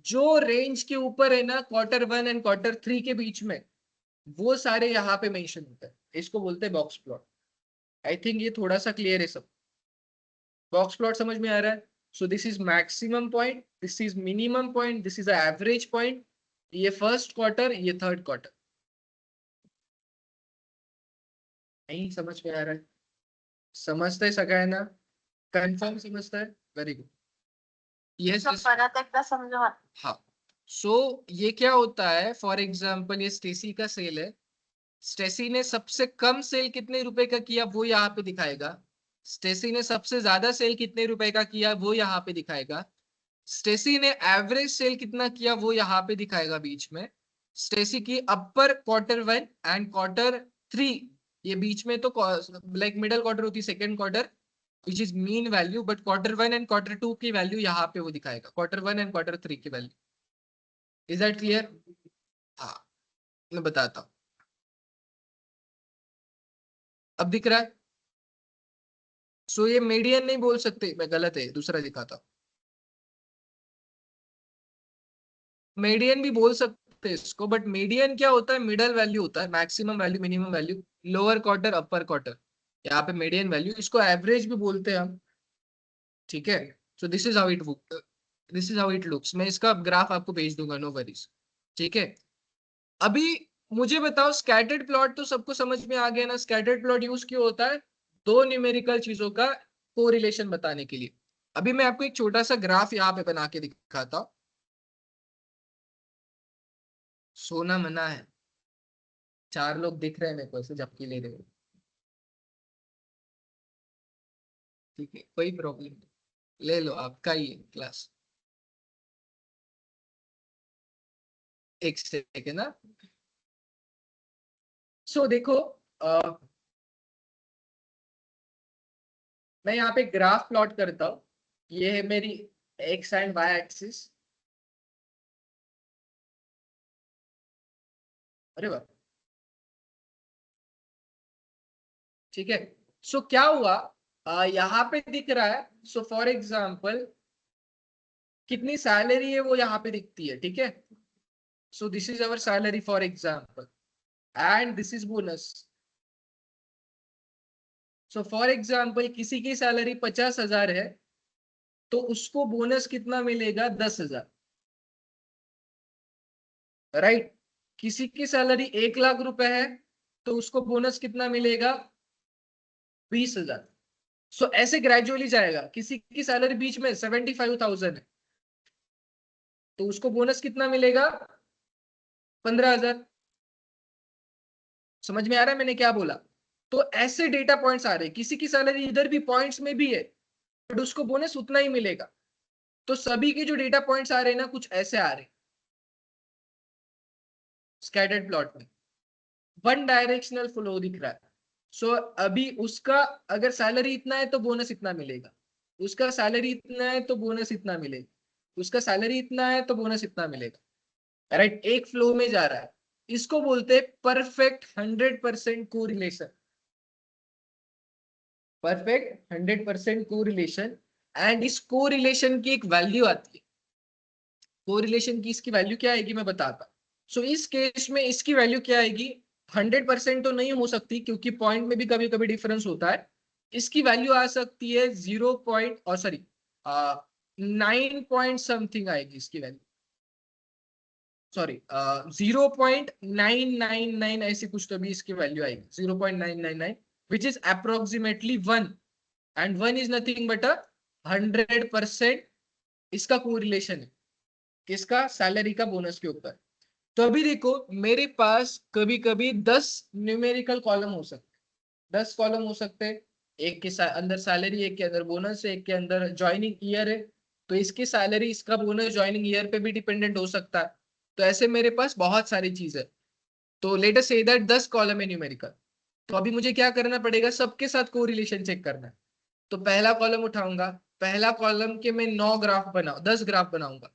जो रेंज के ऊपर है ना Q1 एंड Q3 के बीच में, वो सारे यहाँ पे मेंशन होते हैं। इसको बोलते हैं बॉक्स प्लॉट। आई थिंक ये थोड़ा सा क्लियर है सब। बॉक्स प्लॉट समझ में आ रहा है? So this is maximum point, this is minimum point, this is average point. ये फर्स्ट क्वार्टर, ये थर्ड क्वार्टर। नहीं समझ में आ रहा है? समजतंय सगळ्यांना? कन्फर्म समजतंय? Very good. यस परत एकदा समजा. हाँ। सो ये क्या होता है, फॉर एग्जाम्पल ये स्टेसी का सेल है। स्टेसी ने सबसे कम सेल कितने रुपए का किया वो यहाँ पे दिखाएगा। स्टेसी ने सबसे ज्यादा सेल कितने रुपए का किया वो यहाँ पे दिखाएगा। स्टेसी ने एवरेज सेल कितना किया वो यहाँ पे दिखाएगा बीच में। स्टेसी की अपर Q1 एंड Q3, ये बीच में तो मिडल क्वार्टर होती है, second quarter which is mean value, but Q1 and Q2 की वैल्यू यहाँ पे वो दिखाएगा, Q1 एंड Q3 की वैल्यू। Is that clear? हाँ, मैं बताता हूँ। अब दिख रहा है? सो ये मीडियन नहीं बोल सकते, मैं गलत है, दूसरा दिखाता हूँ। मीडियन भी बोल सकते हैं इसको, बट मीडियन क्या होता है, मिडल वैल्यू होता है, maximum value, minimum value, lower quartile upper quartile, यहाँ पे मीडियन वैल्यू, इसको एवरेज भी बोलते हैं हम। ठीक है? So this is how it this is how it looks. मैं इसका ग्राफ आपको भेज दूंगा, नो वरीज। ठीक है? अभी मुझे बताओ, स्कैटर्ड प्लॉट तो सबको समझ में आ गया ना? स्कैटर्ड प्लॉट यूज क्यों होता है? दो न्यूमेरिकल चीजों का कोरिलेशन बताने के लिए। अभी मैं आपको एक छोटा सा ग्राफ यहाँ पे बना के दिखाता हूँ। सोना मना है। 4 लोग दिख रहे हैं मेरे को ऐसे झपकी ले रहे हो। ठीक है, कोई प्रॉब्लम नहीं, ले लो, आपका ही है क्लास। एक सेकेंड ना। सो देखो, मैं यहाँ पे ग्राफ प्लॉट करता हूँ। ये है मेरी एक्स एंड वाई एक्सिस। अरे वाह, ठीक है। सो क्या हुआ, यहाँ पे दिख रहा है। सो फॉर एग्जाम्पल कितनी सैलरी है वो यहाँ पे दिखती है। ठीक है? So this is our salary for example, and this is bonus. So for example किसी की सैलरी 50,000 है, तो उसको बोनस कितना मिलेगा? 10,000। राइट? किसी की सैलरी 1 लाख रुपए है, तो उसको बोनस कितना मिलेगा? 20,000। सो ऐसे ग्रेजुअली जाएगा। किसी की सैलरी बीच में 75,000 है, तो उसको बोनस कितना मिलेगा? 15,000। समझ में आ रहा है मैंने क्या बोला? तो ऐसे डेटा पॉइंट्स आ रहे हैं। किसी की सैलरी इधर भी पॉइंट्स में भी है, बट उसको बोनस उतना ही मिलेगा। तो सभी के जो डेटा पॉइंट्स आ रहे हैं ना, कुछ ऐसे आ रहे हैं स्कैटर्ड प्लॉट में। वन डायरेक्शनल फ्लो दिख रहा है। सो अभी उसका अगर सैलरी इतना है तो बोनस इतना मिलेगा, उसका सैलरी इतना है तो बोनस इतना मिलेगा, उसका सैलरी इतना है तो बोनस इतना मिलेगा। राइट? एक फ्लो में जा रहा है। इसको बोलते हैं perfect 100% correlation. Perfect 100% correlation. And इस कोरिलेशन की एक वैल्यू आती है। कोरिलेशन की इसकी वैल्यू क्या आएगी मैं बताता। सो इस केस में इसकी वैल्यू क्या आएगी? 100% तो नहीं हो सकती, क्योंकि पॉइंट में भी कभी कभी डिफरेंस होता है। इसकी वैल्यू आ सकती है 0 पॉइंट, और सॉरी 9 पॉइंट समथिंग आएगी इसकी वैल्यू। सॉरी 0.999 ऐसी कुछ तो भी इसकी वैल्यू आएगी। 0.999 which is approximately 1, and 1 is nothing but 100% इसका कोरिलेशन है। किसका? सैलरी का बोनस के ऊपर। तो अभी देखो, मेरे पास कभी कभी 10 न्यूमेरिकल कॉलम हो सकते, 10 कॉलम हो सकते हैं। एक के अंदर सैलरी, एक के अंदर बोनस है, एक के अंदर ज्वाइनिंग ईयर है। तो इसकी सैलरी, इसका बोनस ज्वाइनिंग ईयर पे भी डिपेंडेंट हो सकता है। तो ऐसे मेरे पास बहुत सारी चीज है। तो let us say that 10 column है न्यूमेरिकल। तो अभी मुझे क्या करना पड़ेगा, सबके साथ कोरिलेशन चेक करना है। तो पहला कॉलम उठाऊंगा, पहला कॉलम के मैं 9 ग्राफ बनाऊ 10 ग्राफ बनाऊंगा,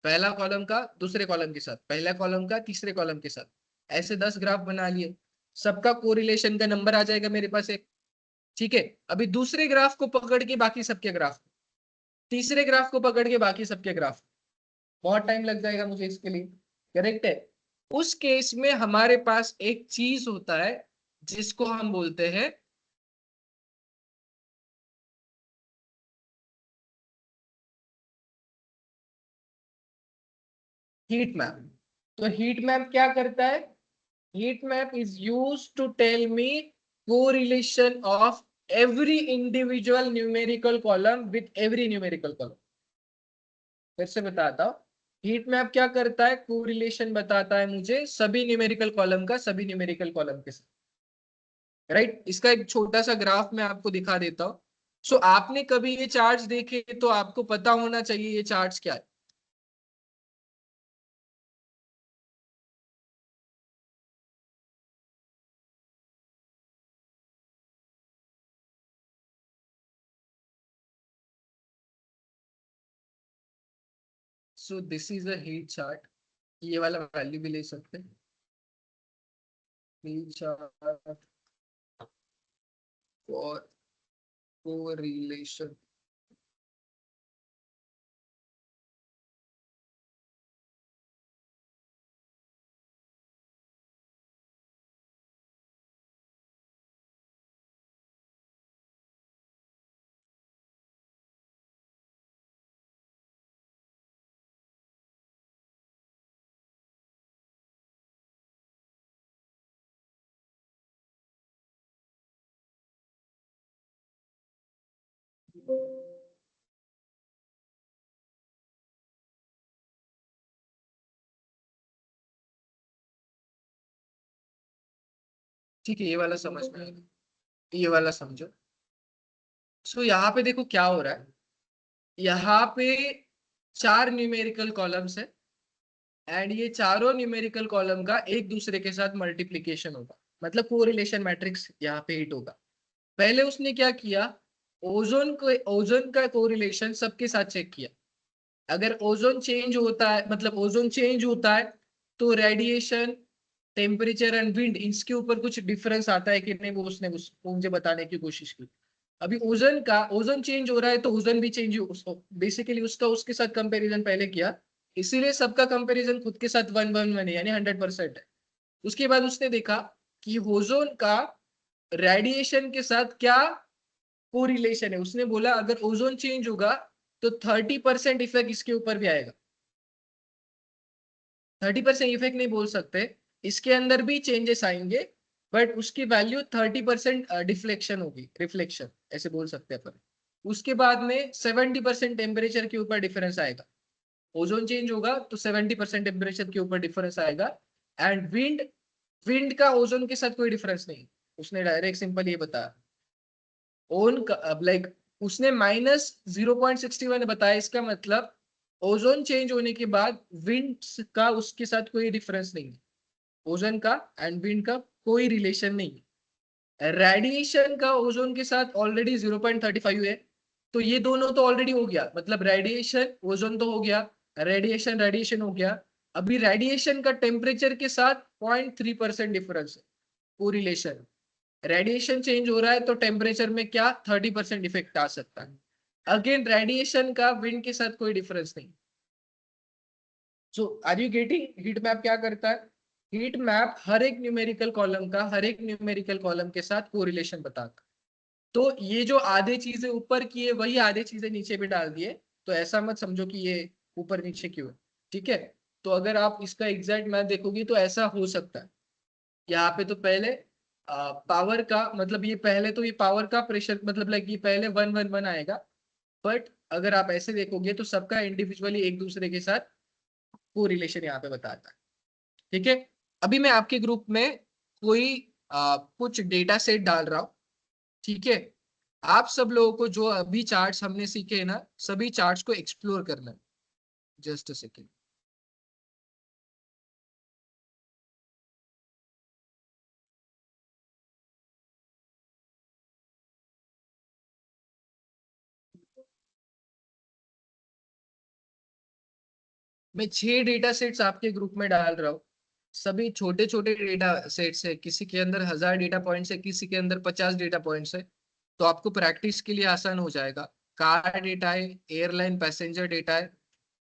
पहला कॉलम का दूसरे कॉलम के साथ, पहला कॉलम का तीसरे कॉलम के साथ, ऐसे 10 ग्राफ बना लिए। सबका कोरिलेशन का नंबर आ जाएगा मेरे पास एक। ठीक है, अभी दूसरे ग्राफ को पकड़ के बाकी सबके ग्राफ, तीसरे ग्राफ को पकड़ के बाकी सबके ग्राफ, बहुत टाइम लग जाएगा मुझे इसके लिए। करेक्ट है। उस केस में हमारे पास एक चीज होता है जिसको हम बोलते हैं हीट मैप। तो हीट मैप क्या करता है, heat map is used to tell me correlation of every individual numerical column with every numerical column। फिर से बताता हूँ, हीट मैप क्या करता है, कोरिलेशन बताता है मुझे सभी न्यूमेरिकल कॉलम का सभी न्यूमेरिकल कॉलम के साथ। राइट, इसका एक छोटा सा ग्राफ मैं आपको दिखा देता हूँ। सो आपने कभी ये चार्ट्स देखे तो आपको पता होना चाहिए ये चार्ट्स क्या है। So this is a heat chart, ये वाला वैल्यू भी ले सकते हैं। Heat chart for correlation. ठीक है, ये वाला समझ में आएगा, ये वाला समझो। सो यहाँ पे देखो क्या हो रहा है, यहाँ पे 4 न्यूमेरिकल कॉलम्स है एंड ये चारों न्यूमेरिकल कॉलम का एक दूसरे के साथ मल्टीप्लीकेशन होगा, मतलब कोरिलेशन मैट्रिक्स यहाँ पे हिट होगा। पहले उसने क्या किया, ओजोन का कोरिलेशन सबके साथ चेक किया। अगर ओजोन चेंज होता है, मतलब ओजोन चेंज होता है तो रेडिएशन, टेम्परेचर एंड विंड, इसके ऊपर कुछ डिफरेंस आता है कि नहीं, वो उसने उसको मुझे बताने की कोशिश की। अभी ओजोन चेंज हो रहा है तो ओजोन भी चेंज बेसिकली उसका उसके साथ कंपैरिजन पहले किया, इसीलिए सबका कंपैरिजन खुद के साथ 1-1-1 है, यानी 100% है। उसके बाद उसने देखा कि ओजोन का रेडिएशन के साथ क्या कोरिलेशन है। उसने बोला अगर ओजोन चेंज होगा तो 30% इफेक्ट इसके ऊपर भी आएगा। 30% इफेक्ट नहीं बोल सकते, इसके अंदर भी चेंजेस आएंगे, बट उसकी वैल्यू 30% डिफ्लेक्शन होगी, रिफ्लेक्शन ऐसे बोल सकते हैं अपन। उसके बाद में 70% टेम्परेचर के ऊपर डिफरेंस आएगा। ओजोन चेंज होगा तो 70% टेम्परेचर के ऊपर डिफरेंस आएगा। एंड विंड का ओजोन के साथ कोई डिफरेंस नहीं, उसने डायरेक्ट सिंपल ये बताया। ओन लाइक उसने -0.61 बताया, इसका मतलब ओजोन चेंज होने के बाद विंड का उसके साथ कोई डिफरेंस नहीं है, ओजोन का एंड विंड का कोई रिलेशन नहीं है। रेडिएशन का ओजोन के साथ ऑलरेडी 0.35 है, तो ये दोनों तो ऑलरेडी हो गया, मतलब रेडिएशन ओजोन तो हो गया, रेडिएशन हो गया। अभी रेडिएशन का टेम्परेचर के साथ 0.3% डिफरेंस है, कोरिलेशन। रेडिएशन चेंज हो रहा है तो टेम्परेचर में क्या 30% इफेक्ट आ सकता है। अगेन रेडिएशन का विंड के साथ कोई डिफरेंस नहीं। So are you getting, heat map क्या करता है, हीट मैप हर एक न्यूमेरिकल कॉलम का हर एक न्यूमेरिकल कॉलम के साथ कोरिलेशन बताता। तो ये जो आधे चीजें ऊपर की है वही आधे चीजें नीचे भी डाल दिए, तो ऐसा मत समझो कि ये ऊपर नीचे क्यों है। ठीक है, तो अगर आप इसका एग्जैक्ट मैथ देखोगी तो ऐसा हो सकता है। यहाँ पे तो पहले पावर का मतलब ये पहले तो ये पावर का प्रेशर मतलब लाइक ये पहले 1-1-1 आएगा, बट अगर आप ऐसे देखोगे तो सबका इंडिविजुअली एक दूसरे के साथ कोरिलेशन यहाँ पे बताता है। ठीक है, अभी मैं आपके ग्रुप में कोई कुछ डेटा सेट डाल रहा हूँ। ठीक है, आप सब लोगों को जो अभी चार्ट्स हमने सीखे हैं ना, सभी चार्ट्स को एक्सप्लोर करना है। Just a second. मैं 6 डेटा सेट्स आपके ग्रुप में डाल रहा हूँ। सभी छोटे छोटे डेटा सेट्स है, किसी के अंदर 1000 डेटा पॉइंट्स है, किसी के अंदर 50 डेटा पॉइंट्स है। तो आपको प्रैक्टिस के लिए आसान हो जाएगा। कार डेटा है, एयरलाइन पैसेंजर डेटा है,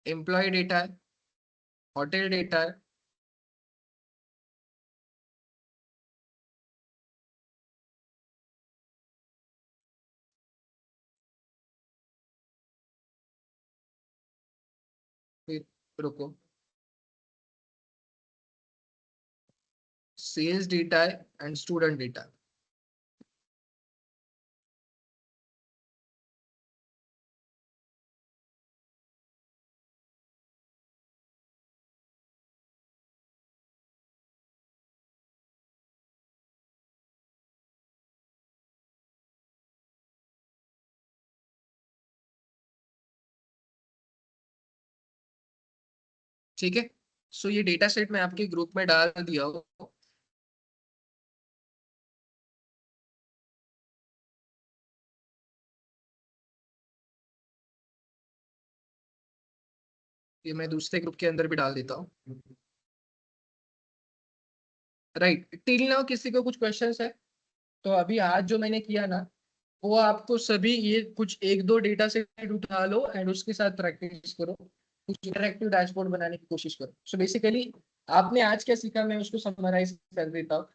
एम्प्लॉय डेटा है, होटल डेटा है। फिर रुको, सेल्स डेटा है एंड स्टूडेंट डेटा। ठीक है, सो ये डेटा सेट मैं आपके ग्रुप में डाल दिया हूँ। ये मैं दूसरे ग्रुप के अंदर भी डाल देता हूँ। राइट, टिल नाउ किसी को कुछ क्वेश्चंस है? तो अभी आज जो मैंने किया ना, वो आपको सभी ये कुछ एक दो डेटा सेट उठा लो एंड उसके साथ प्रैक्टिस करो, कुछ इंटरेक्टिव डैशबोर्ड बनाने की कोशिश करो। सो बेसिकली आपने आज क्या सीखा, मैं उसको समराइज कर देता हूँ।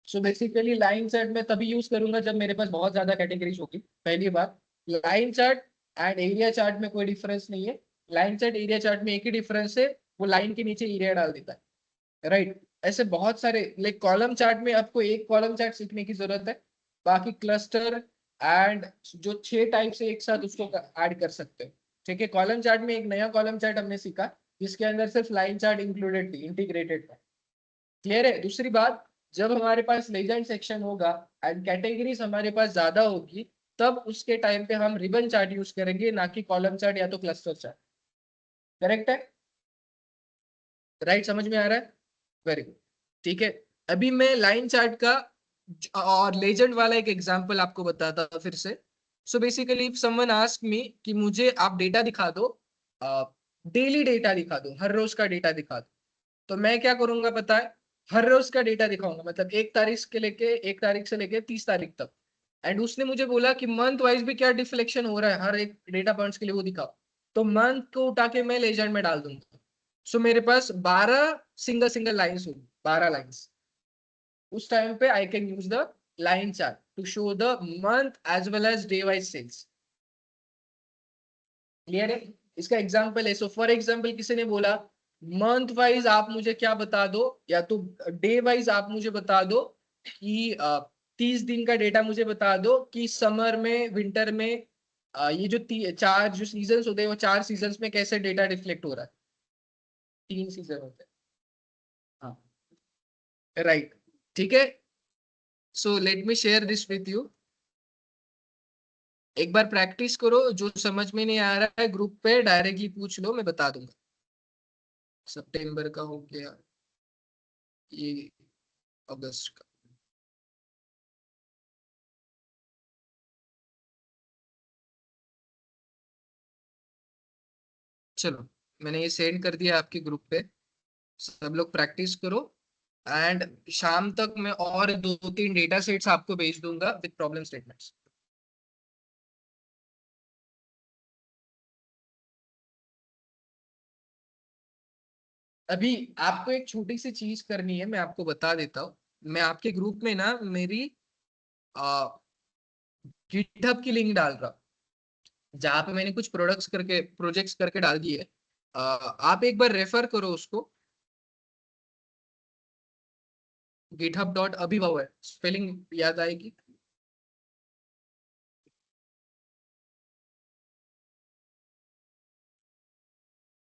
सो बेसिकली लाइन चार्ट मैं तभी यूज करूंगा जब मेरे पास बहुत ज्यादा कैटेगरीज होगी। पहली बात, line chart and area chart में कोई डिफरेंस नहीं है। लाइन चार्ट एरिया चार्ट में एक ही डिफरेंस है, वो लाइन के नीचे एरिया डाल देता है। राइट, ऐसे बहुत सारे, लाइक कॉलम चार्ट में आपको एक कॉलम चार्ट सीखने की जरूरत है, बाकी क्लस्टर एंड जो 6 टाइप से एक साथ उसको ऐड कर सकते हो। ठीक है, कॉलम चार्ट में एक नया कॉलम चार्ट हमने सीखा जिसके अंदर सिर्फ लाइन चार्ट इंक्लूडेड थी, इंटीग्रेटेड था। क्लियर है? दूसरी बात, जब हमारे पास लेजेंड सेक्शन होगा एंड कैटेगरीज हमारे पास ज्यादा होगी, तब उसके टाइम पे हम रिबन चार्ट यूज करेंगे, ना कि कॉलम चार्ट या तो क्लस्टर चार्ट। करेक्ट है? राइट, समझ में आ रहा है? Very good. ठीक है, अभी मैं लाइन चार्ट का और लेजेंड वाला एक एग्जांपल आपको बताता हूँ फिर से। So basically if someone ask me कि मुझे आप डेटा दिखा दो, डेली डेटा दिखा दो, हर रोज का डेटा दिखा दो, तो मैं क्या करूंगा पता है? हर रोज का डेटा दिखाऊंगा, मतलब 1 तारीख से लेके 30 तारीख तक। एंड उसने मुझे बोला कि मंथ वाइज भी क्या डिफ्लेक्शन हो रहा है हर एक डेटा पॉइंट्स के लिए, वो दिखाओ। तो मंथ को उठा के मैं लेजेंड में डाल दूंगा। सो मेरे पास 12 सिंगल सिंगल लाइन्स होगी, 12 लाइन्स। उस टाइम पे I can use the line chart to show the month as well as day wise sales. Clear है? इसका एग्जांपल है, सो फॉर एग्जांपल किसी ने बोला मंथ वाइज आप मुझे क्या बता दो, या तो डे वाइज आप मुझे बता दो कि 30 दिन का डेटा मुझे बता दो कि समर में, विंटर में, ये जो 4 जो सीजन होते हैं, वो 4 सीजन में कैसे डेटा रिफ्लेक्ट हो रहा है। 3 सीजन होते हैं, हाँ। राइट, ठीक है। So let me share this with you. एक बार प्रैक्टिस करो, जो समझ में नहीं आ रहा है ग्रुप पे डायरेक्टली पूछ लो, मैं बता दूंगा। सितंबर का हो गया, ये अगस्त का। चलो, मैंने ये सेंड कर दिया आपके ग्रुप पे, सब लोग प्रैक्टिस करो। एंड शाम तक मैं और 2-3 डेटा सेट्स आपको भेज दूंगा विद प्रॉब्लम स्टेटमेंट्स। अभी आपको एक छोटी सी चीज करनी है, मैं आपको बता देता हूँ। मैं आपके ग्रुप में ना मेरी गिटहब की लिंक डाल रहा हूँ, जहाँ पे मैंने कुछ प्रोजेक्ट्स करके डाल दिए। आप एक बार रेफर करो उसको। github.abhivav है, स्पेलिंग याद आएगी।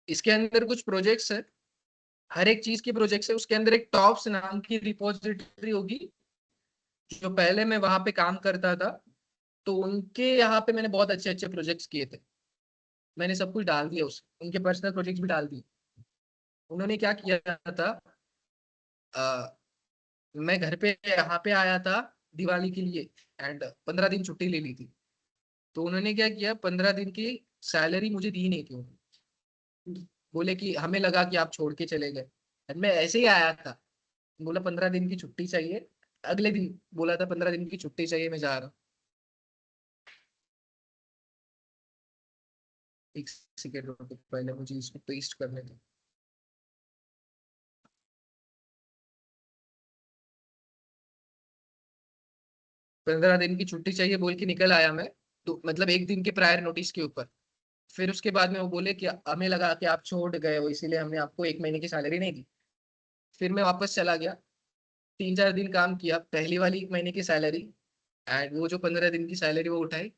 इसके अंदर कुछ प्रोजेक्ट्स है, हर एक चीज के प्रोजेक्ट्स है। उसके अंदर एक टॉप्स नाम की रिपोजिटरी होगी, जो पहले मैं वहां पे काम करता था, तो उनके यहाँ पे मैंने बहुत अच्छे अच्छे प्रोजेक्ट्स किए थे। मैंने सब कुछ डाल दिया, उस उनके पर्सनल प्रोजेक्ट्स भी डाल दिए। उन्होंने क्या किया था, मैं घर पे यहाँ पे आया था दिवाली के लिए, एंड 15 दिन छुट्टी ले ली थी। तो उन्होंने क्या किया, 15 दिन की सैलरी मुझे दी नहीं थी उन्होंने। बोले कि हमें लगा कि आप छोड़ के चले गए। And मैं ऐसे ही आया था, बोला 15 दिन की छुट्टी चाहिए, अगले दिन बोला था 15 दिन की छुट्टी चाहिए, मैं जा रहा हूँ। एक सेकेंड रुको, पहले मुझे इसको पेस्ट करने दो। पंद्रह दिन की छुट्टी चाहिए बोल के निकल आया मैं, तो मतलब एक दिन के प्रायर नोटिस के ऊपर। फिर उसके बाद में वो बोले कि हमें लगा कि आप छोड़ गए हो, इसीलिए हमने आपको 1 महीने की सैलरी नहीं दी। फिर मैं वापस चला गया, 3-4 दिन काम किया, पहली वाली 1 महीने की सैलरी एंड वो जो 15 दिन की सैलरी वो उठाई,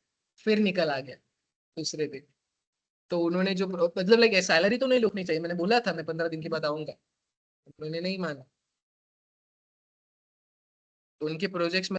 फिर निकल आ गया दूसरे दिन। तो उन्होंने जो मतलब लाइक सैलरी तो नहीं रोकनी चाहिए, मैंने बोला था मैं 15 दिन के बाद आऊंगा, उन्होंने नहीं माना। तो उनके प्रोजेक्ट्स में